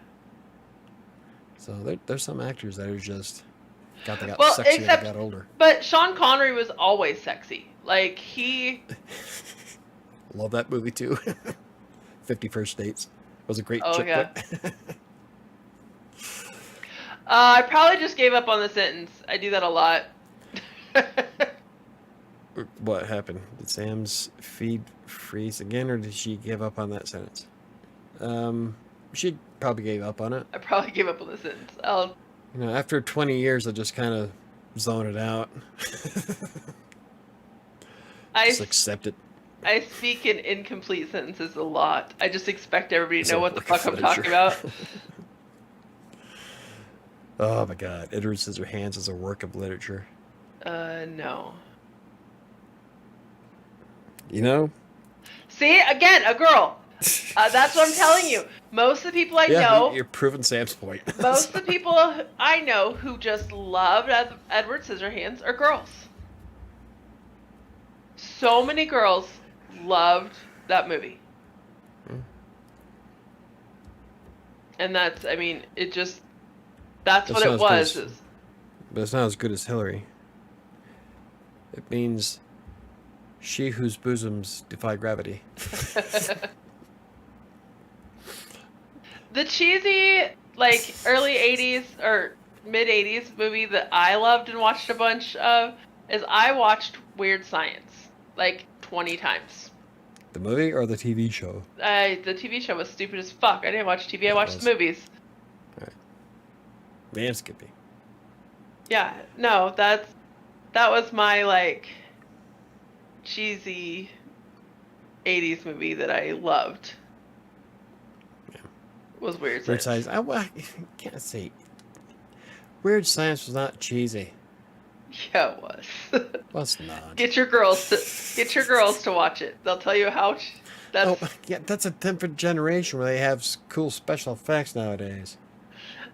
So there's some actors that are just they got Well, sexy as they except, got older. but Sean Connery was always sexy. Like he, Love that movie too. 51st Dates was a great oh chick yeah. flick. I probably just gave up on the sentence. I do that a lot. What happened? Did Sam's feed freeze again, or did she give up on that sentence? She probably gave up on it. I probably gave up on the sentence. After 20 years, I just kind of zone it out. Just accept it. I speak in incomplete sentences a lot. I just expect everybody to know what the Like a fuck I'm talking pleasure. about. Oh my God, Edward Scissorhands is a work of literature. No. You know? See, again, a girl. That's what I'm telling you. Most of the people I know, you're proving Sam's point. most of the people I know who just loved Edward Scissorhands are girls. So many girls loved that movie. And that's, I mean, it just, that's what it was. But it's not as good as Hillary. It means she whose bosoms defy gravity. The cheesy, like, early 80s or mid 80s movie that I loved and watched a bunch of is I watched Weird Science like 20 times. The movie or the TV show? The TV show was stupid as fuck. I didn't watch TV, I watched the movies. Right. Man, Skippy. Yeah, no, that was my, like, cheesy 80s movie that I loved. Was Weird Science. Weird Science. I can't say. Weird Science was not cheesy. Yeah, it was. Well, it's not. Get your girls to watch it. They'll tell you how. That's a different generation where they have cool special effects nowadays.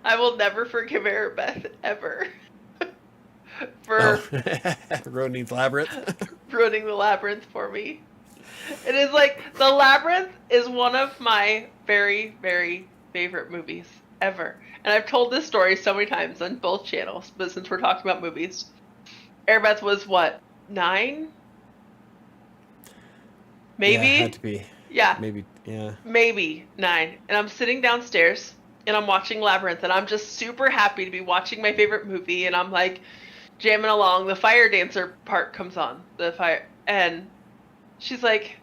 I will never forgive Beth ever for ruining Labyrinth. ruining the Labyrinth for me. It is like the Labyrinth is one of my very, very favorite movies ever. And I've told this story so many times on both channels, but since we're talking about movies, Beth was what, 9? Maybe? Yeah, it had to be. Yeah. Maybe, yeah. Maybe 9. And I'm sitting downstairs and I'm watching Labyrinth and I'm just super happy to be watching my favorite movie and I'm like jamming along. The fire dancer part comes on. And she's like,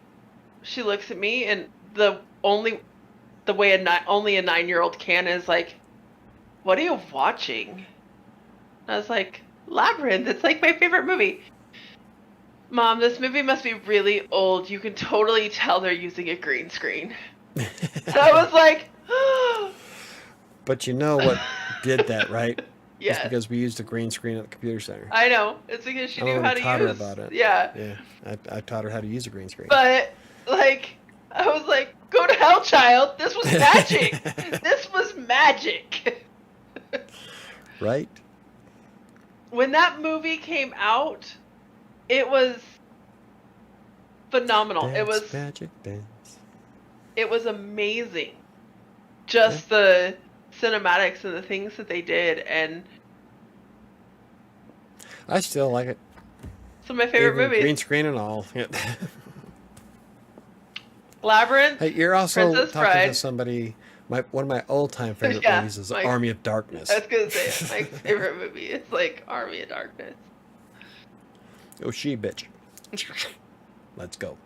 she looks at me and the way only a 9-year-old can is like, what are you watching? And I was like, Labyrinth. It's like my favorite movie. Mom, this movie must be really old. You can totally tell they're using a green screen. And I was like, But you know what did that, right? yes. It's because we used a green screen at the computer center. I know. It's because she knew how to taught use. her about it. Yeah. Yeah. I taught her how to use a green screen. But like, I was like, go to hell, child. This was magic. This was magic. Right? When that movie came out, it was phenomenal. Dance, it was magic dance. It was amazing. Just the cinematics and the things that they did, and I still like it. Some of my favorite movies. Green screen and all. Yeah. Labyrinth. Hey, you're also Princess talking Bride. to somebody. One of my all-time favorite movies is like, Army of Darkness. I was gonna say my favorite movie. It's like Army of Darkness. Oh, she bitch. Let's go.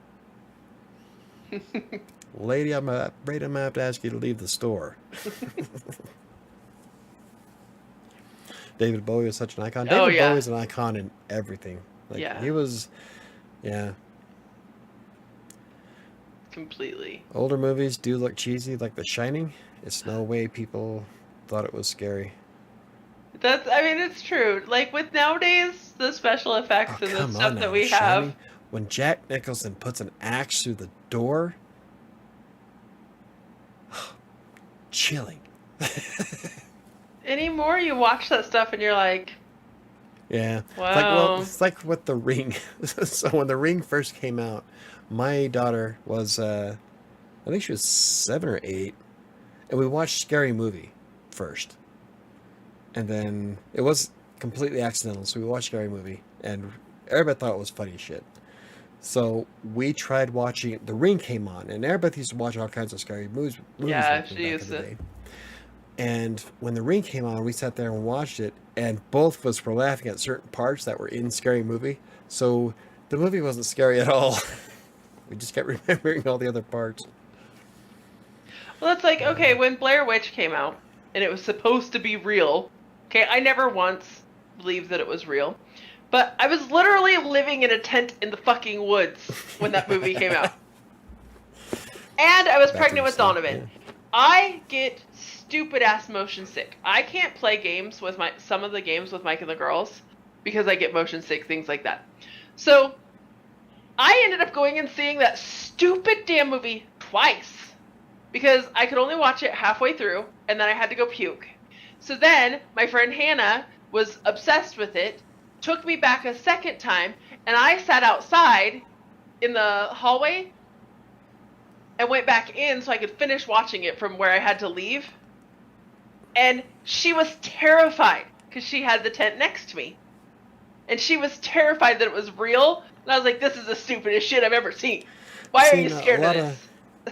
Lady, I'm afraid I'm going to have to ask you to leave the store. David Bowie was such an icon. David Bowie is an icon in everything. Like, he was, Completely. Older movies do look cheesy, like The Shining. It's no way people thought it was scary. It's true. Like, with nowadays, the special effects and the stuff that we have. When Jack Nicholson puts an axe through the door, chilling. Anymore, you watch that stuff and you're like, Yeah. wow. It's like with The Ring. So when The Ring first came out, my daughter was, I think she was 7 or 8, and we watched Scary Movie first. And then it was completely accidental, so we watched Scary Movie, and everybody thought it was funny as shit. So we tried watching, The Ring came on, and everybody used to watch all kinds of scary movies Yeah, with me she back used in the to. day. And when The Ring came on, we sat there and watched it, and both of us were laughing at certain parts that were in Scary Movie. So the movie wasn't scary at all. We just kept remembering all the other parts. Well, it's like, okay, when Blair Witch came out and it was supposed to be real, okay, I never once believed that it was real. But I was literally living in a tent in the fucking woods when that movie came out. And I was Back in pregnant the with snow, Donovan. yeah. I get stupid ass motion sick. I can't play games with some of the games with Mike and the girls because I get motion sick, things like that. So I ended up going and seeing that stupid damn movie twice because I could only watch it halfway through and then I had to go puke. So then my friend Hannah was obsessed with it, took me back a second time, and I sat outside in the hallway and went back in so I could finish watching it from where I had to leave. And she was terrified because she had the tent next to me. And she was terrified that it was real. And I was like, this is the stupidest shit I've ever seen. Why are you scared of this?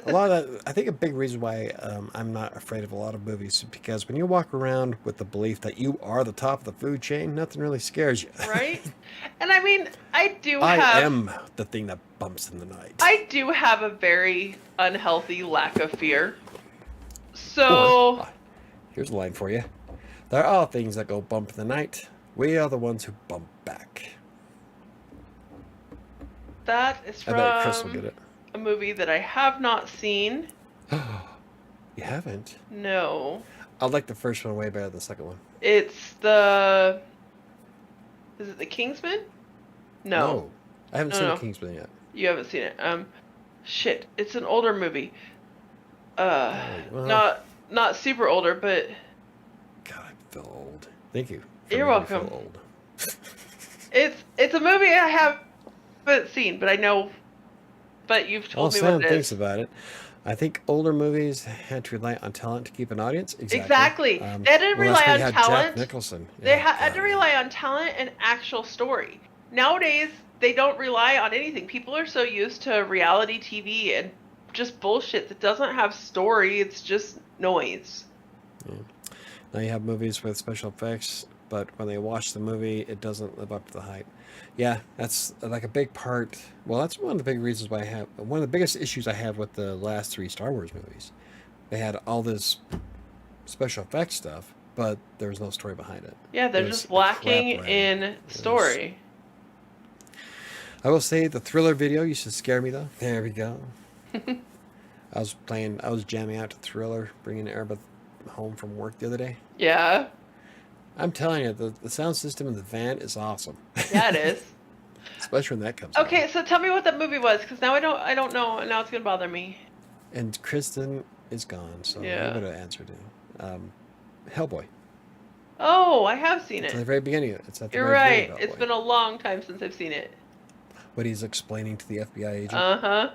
A lot of that, I think a big reason why I'm not afraid of a lot of movies is because when you walk around with the belief that you are the top of the food chain, nothing really scares you. Right? And I mean, I I am the thing that bumps in the night. I do have a very unhealthy lack of fear. So... here's a line for you. There are things that go bump in the night. We are the ones who bump back. That is I bet Chris will from get it. a movie that I have not seen. You haven't? No. I like the first one way better than the second one. It's the... Is it The Kingsman? No. I haven't No, seen no. Kingsman yet. You haven't seen it. Shit. It's an older movie. Well, Not super older, but... God, I feel old. Thank you. for You're making me welcome. feel old. It's a movie I haven't seen, but I know... But you've told me what Sam it thinks is. about it. I think older movies had to rely on talent to keep an audience. Exactly. They had to that's rely why you on had talent. Jack Nicholson. They Yeah, had to God, rely on talent and actual story. Nowadays, they don't rely on anything. People are so used to reality TV and just bullshit that doesn't have story. It's just noise. yeah. Now you have movies with special effects, but when they watch the movie, it doesn't live up to the hype. Yeah, that's like a big part. Well, that's one of the big reasons why one of the biggest issues I have with the last 3 Star Wars movies. They had all this special effects stuff, but there was no story behind it. Yeah, they're It was just lacking crap in writing. story. I will say the Thriller video used to scare me though. There we go. I was jamming out to Thriller, bringing Airbud home from work the other day. Yeah. I'm telling you, the sound system in the van is awesome. Yeah, it is. Especially when that comes Okay, on. so tell me what that movie was, because now I don't know, and now it's gonna bother me. And Kristen is gone, so Yeah. I'm going to answer to Hellboy. Oh, I have seen It's at the it. very beginning. It's at the You're very beginning right. of It's Hellboy. been a long time since I've seen it. What he's explaining to the FBI agent. Uh-huh.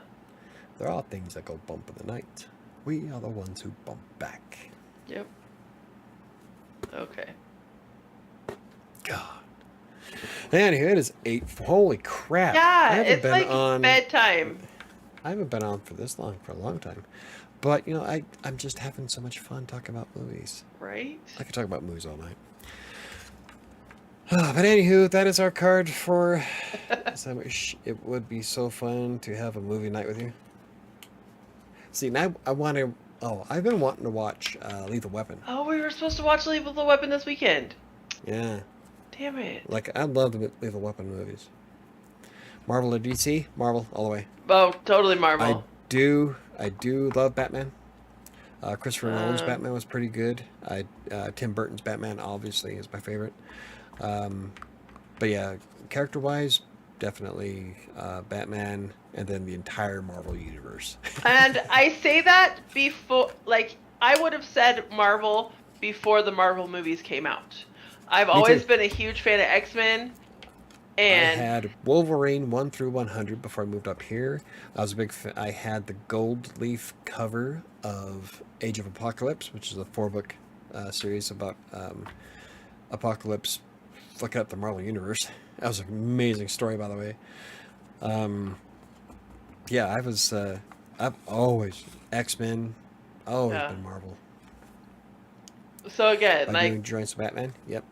There are things that go bump in the night. We are the ones who bump back. Yep. Okay. God. Anywho, it is 8. Holy crap. I Yeah, haven't it's been like on. bedtime. I haven't been on for this long for a long time. But, you know, I'm just having so much fun talking about movies. Right? I could talk about movies all night. But anywho, that is our card for sandwich. It would be so fun to have a movie night with you. See, now I want to... Oh, I've been wanting to watch Lethal Weapon. Oh, we were supposed to watch Lethal Weapon this weekend. Yeah. Damn it. Like, I love the Lethal Weapon movies. Marvel or DC? Marvel, all the way. Oh, totally I Marvel. do love Batman. Christopher Nolan's Uh. Batman was pretty good. Tim Burton's Batman obviously is my favorite. But yeah, character-wise, definitely Batman, and then the entire Marvel universe. And I say that before, like, I would have said Marvel before the Marvel movies came out. I've Me always too. been a huge fan of X-Men, I and had Wolverine 1 through 100 before I moved up here. I was a big fan. I had the gold leaf cover of Age of Apocalypse, which is a 4-book series about Apocalypse looking up the Marvel Universe. That was an amazing story, by the way. Yeah, I've always, X-Men, always yeah. been Marvel. So again, Like you like enjoying some Batman? Yep.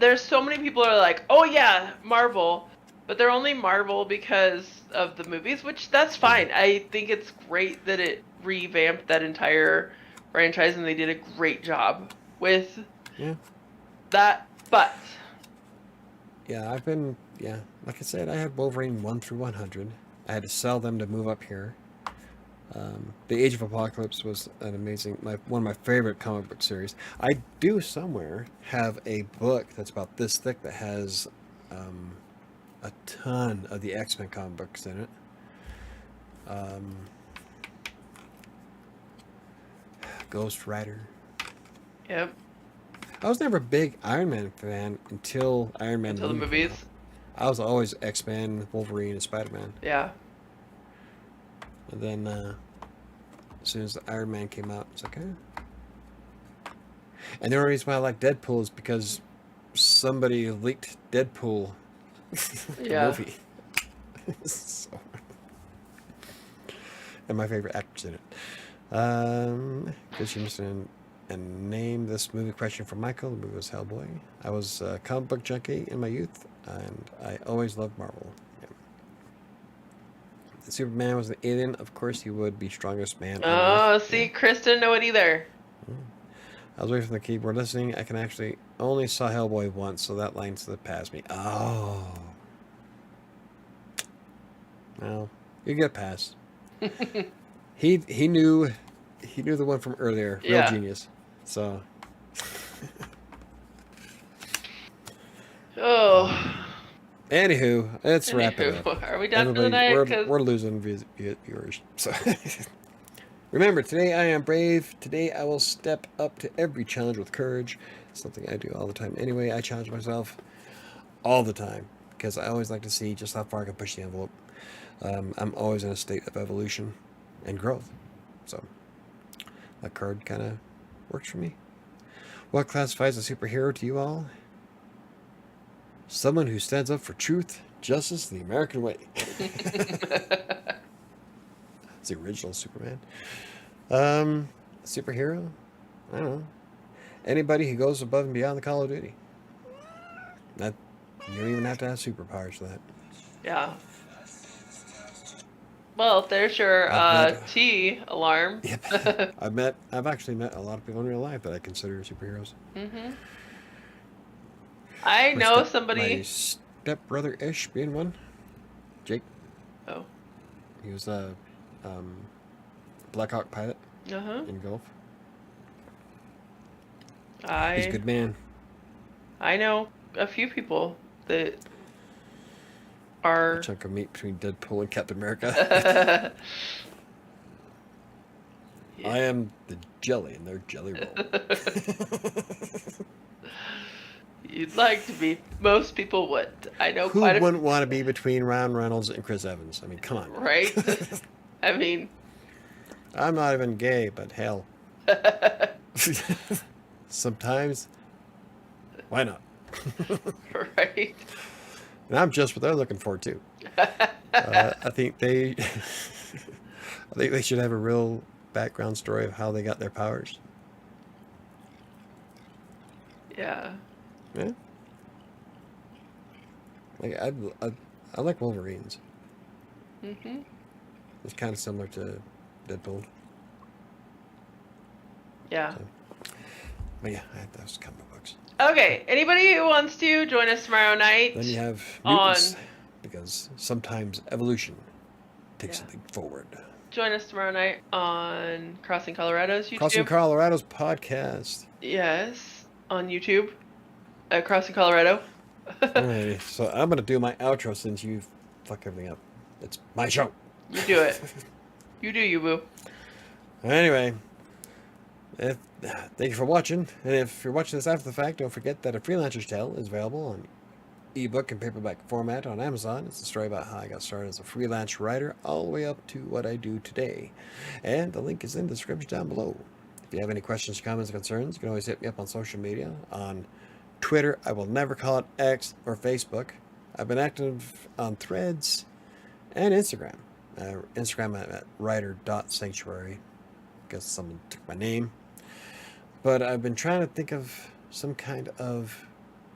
there's so many people who are like, oh yeah, Marvel, but they're only Marvel because of the movies, which that's Yeah. fine. I think it's great that it revamped that entire franchise and they did a great job with Yeah. that. But Yeah, like I said, I had Wolverine 1 through 100. I had to sell them to move up here. The Age of Apocalypse was an amazing, one of my favorite comic book series. I do somewhere have a book that's about this thick that has a ton of the X-Men comic books in it. Ghost Rider. yep, I was never a big Iron Man fan until Iron Man until the movie came movies. out. I was always X-Men, Wolverine, and Spider-Man. Yeah. And then as soon as the Iron Man came out, it's like, eh. And the only reason why I like Deadpool is because somebody leaked Deadpool, the Yeah. movie. So, and my favorite actors in it. Because you missed and name this movie question from Michael. The movie was Hellboy. I was a comic book junkie in my youth, and I always loved Marvel. Yeah. If Superman was an alien, of course he would be strongest man on Oh, Earth. see, Yeah. Chris didn't know it either. I was away from the keyboard listening. I can actually only saw Hellboy once, so that line slipped past me. Oh. Well, you get past. He knew the one from earlier. Real Yeah. genius. So Oh. anywho, let's wrap it up. Anywho, are we done for the Everybody, night? 'Cause we're losing viewers. So remember, today I am brave. Today I will step up to every challenge with courage. Something I do all the time. Anyway, I challenge myself all the time because I always like to see just how far I can push the envelope. I'm always in a state of evolution and growth. So that card kind of works for me. What classifies a superhero to you all? Someone who stands up for truth, justice, the American way. It's the original Superman. Superhero? I don't know. Anybody who goes above and beyond the Call of Duty. That you don't even have to have superpowers for that. Yeah. Well, there's your I've met- T alarm. Yep. I've actually met a lot of people in real life that I consider superheroes. Mm-hmm. I My know My somebody. stepbrother-ish being one. Jake. Oh. He was a Black Hawk pilot Uh-huh. in Gulf. He's a I good man. I know a few people that A are. chunk of meat between Deadpool and Captain America. Yeah. I am the jelly in their jelly roll. You'd like to be. Most people would. I know Who quite a. wouldn't want to be between Ryan Reynolds and Chris Evans? I mean, come on. Right? I mean. I'm not even gay, but hell. Sometimes, why not? Right? And I'm just what they're looking for too. I think they, I think they should have a real background story of how they got their powers. Yeah. Yeah. Like I like Wolverines. Mm-hmm. It's kind of similar to Deadpool. Yeah. So. But yeah, I had those comic books. Okay. Anybody who wants to join us tomorrow night Then you have on mutants, because sometimes evolution takes Yeah. a leap forward. join us tomorrow night on Crossing Colorado's YouTube. Crossing Colorado's podcast. Yes, on YouTube. Crossing Colorado. Alrighty, so I'm gonna do my outro since you fuck everything up. It's my show. You do it. You do you, boo. Anyway, Thank you for watching. And if you're watching this after the fact, don't forget that A Freelancer's Tale is available on ebook and paperback format on Amazon. It's a story about how I got started as a freelance writer all the way up to what I do today. And the link is in the description down below. If you have any questions, comments, or concerns, you can always hit me up on social media. On Twitter, I will never call it X or Facebook. I've been active on Threads and Instagram. Instagram at writer.sanctuary. Guess someone took my name. But I've been trying to think of some kind of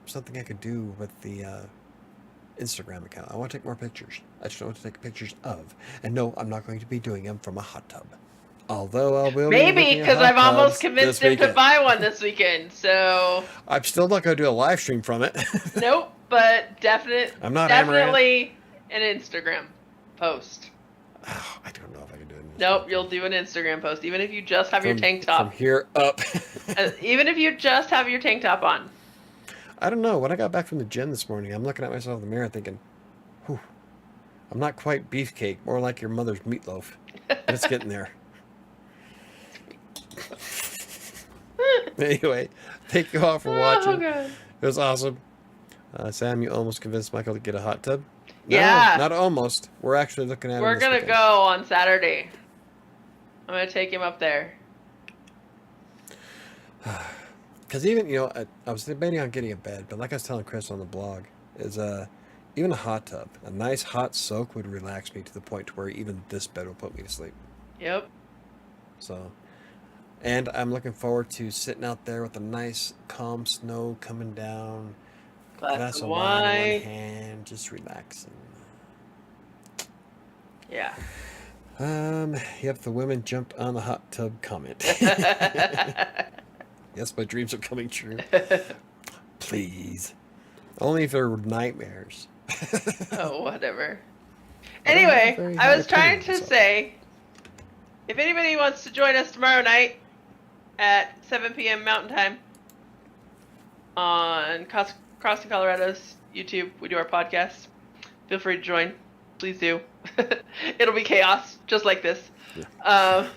something I could do with the Instagram account. I want to take more pictures. I just don't want to take pictures of. And no, I'm not going to be doing them from a hot tub. Although I will Maybe, because I've almost convinced him to buy one this weekend, so... I'm still not going to do a live stream from it. Nope, but I'm not definitely an Instagram post. Oh, I don't know if I can do it. Nope, you'll do an Instagram post, even if you just have your tank top. From here up. Even if you just have your tank top on. I don't know. When I got back from the gym this morning, I'm looking at myself in the mirror thinking, whew, I'm not quite beefcake, more like your mother's meatloaf. But it's getting there. Anyway, thank you all for watching. God. It was awesome. Sam, you almost convinced Michael to get a hot tub. No, yeah. Not almost. We're actually looking at it. We're going to go on Saturday. I'm going to take him up there. Because even, I was debating on getting a bed, but like I was telling Chris on the blog, is even a hot tub, a nice hot soak would relax me to the point to where even this bed will put me to sleep. Yep. So, and I'm looking forward to sitting out there with a nice calm snow coming down, glass of wine in one hand, just relaxing. Yeah. Yep, the women jumped on the hot tub comment. Yes, my dreams are coming true. Please. Only if they're nightmares. Oh, whatever. Anyway, I was trying to say, if anybody wants to join us tomorrow night at 7 p.m. Mountain Time on Crossing Colorado's YouTube, we do our podcast. Feel free to join. Please do. It'll be chaos, just like this. Yeah.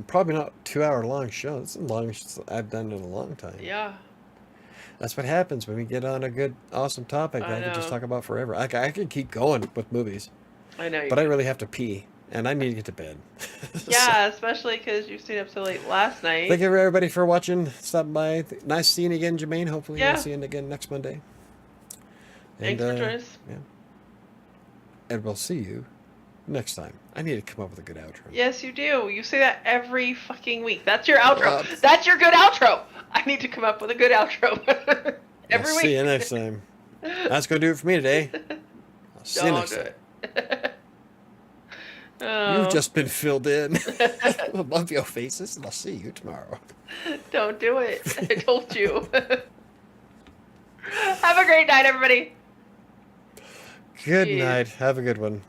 Probably not 2-hour long show. It's the longest I've done in a long time. Yeah. That's what happens when we get on a good, awesome topic that I can just talk about forever. I can keep going with movies. I know. But I really have to pee, and I need to get to bed. Yeah, especially because you stayed up so late last night. Thank you, everybody, for watching. Stopping by. Nice seeing you again, Jermaine. Hopefully we'll see you again next Monday. Thanks for joining us. Yeah. And we'll see you next time. I need to come up with a good outro. Yes, you do. You say that every fucking week. That's your outro. That's your good outro. I need to come up with a good outro every week. See you next time. That's going to do it for me today. I'll see you next time. You've just been filled in. I love your faces, and I'll see you tomorrow. Don't do it. I told you. Have a great night, everybody. Good night. Have a good one.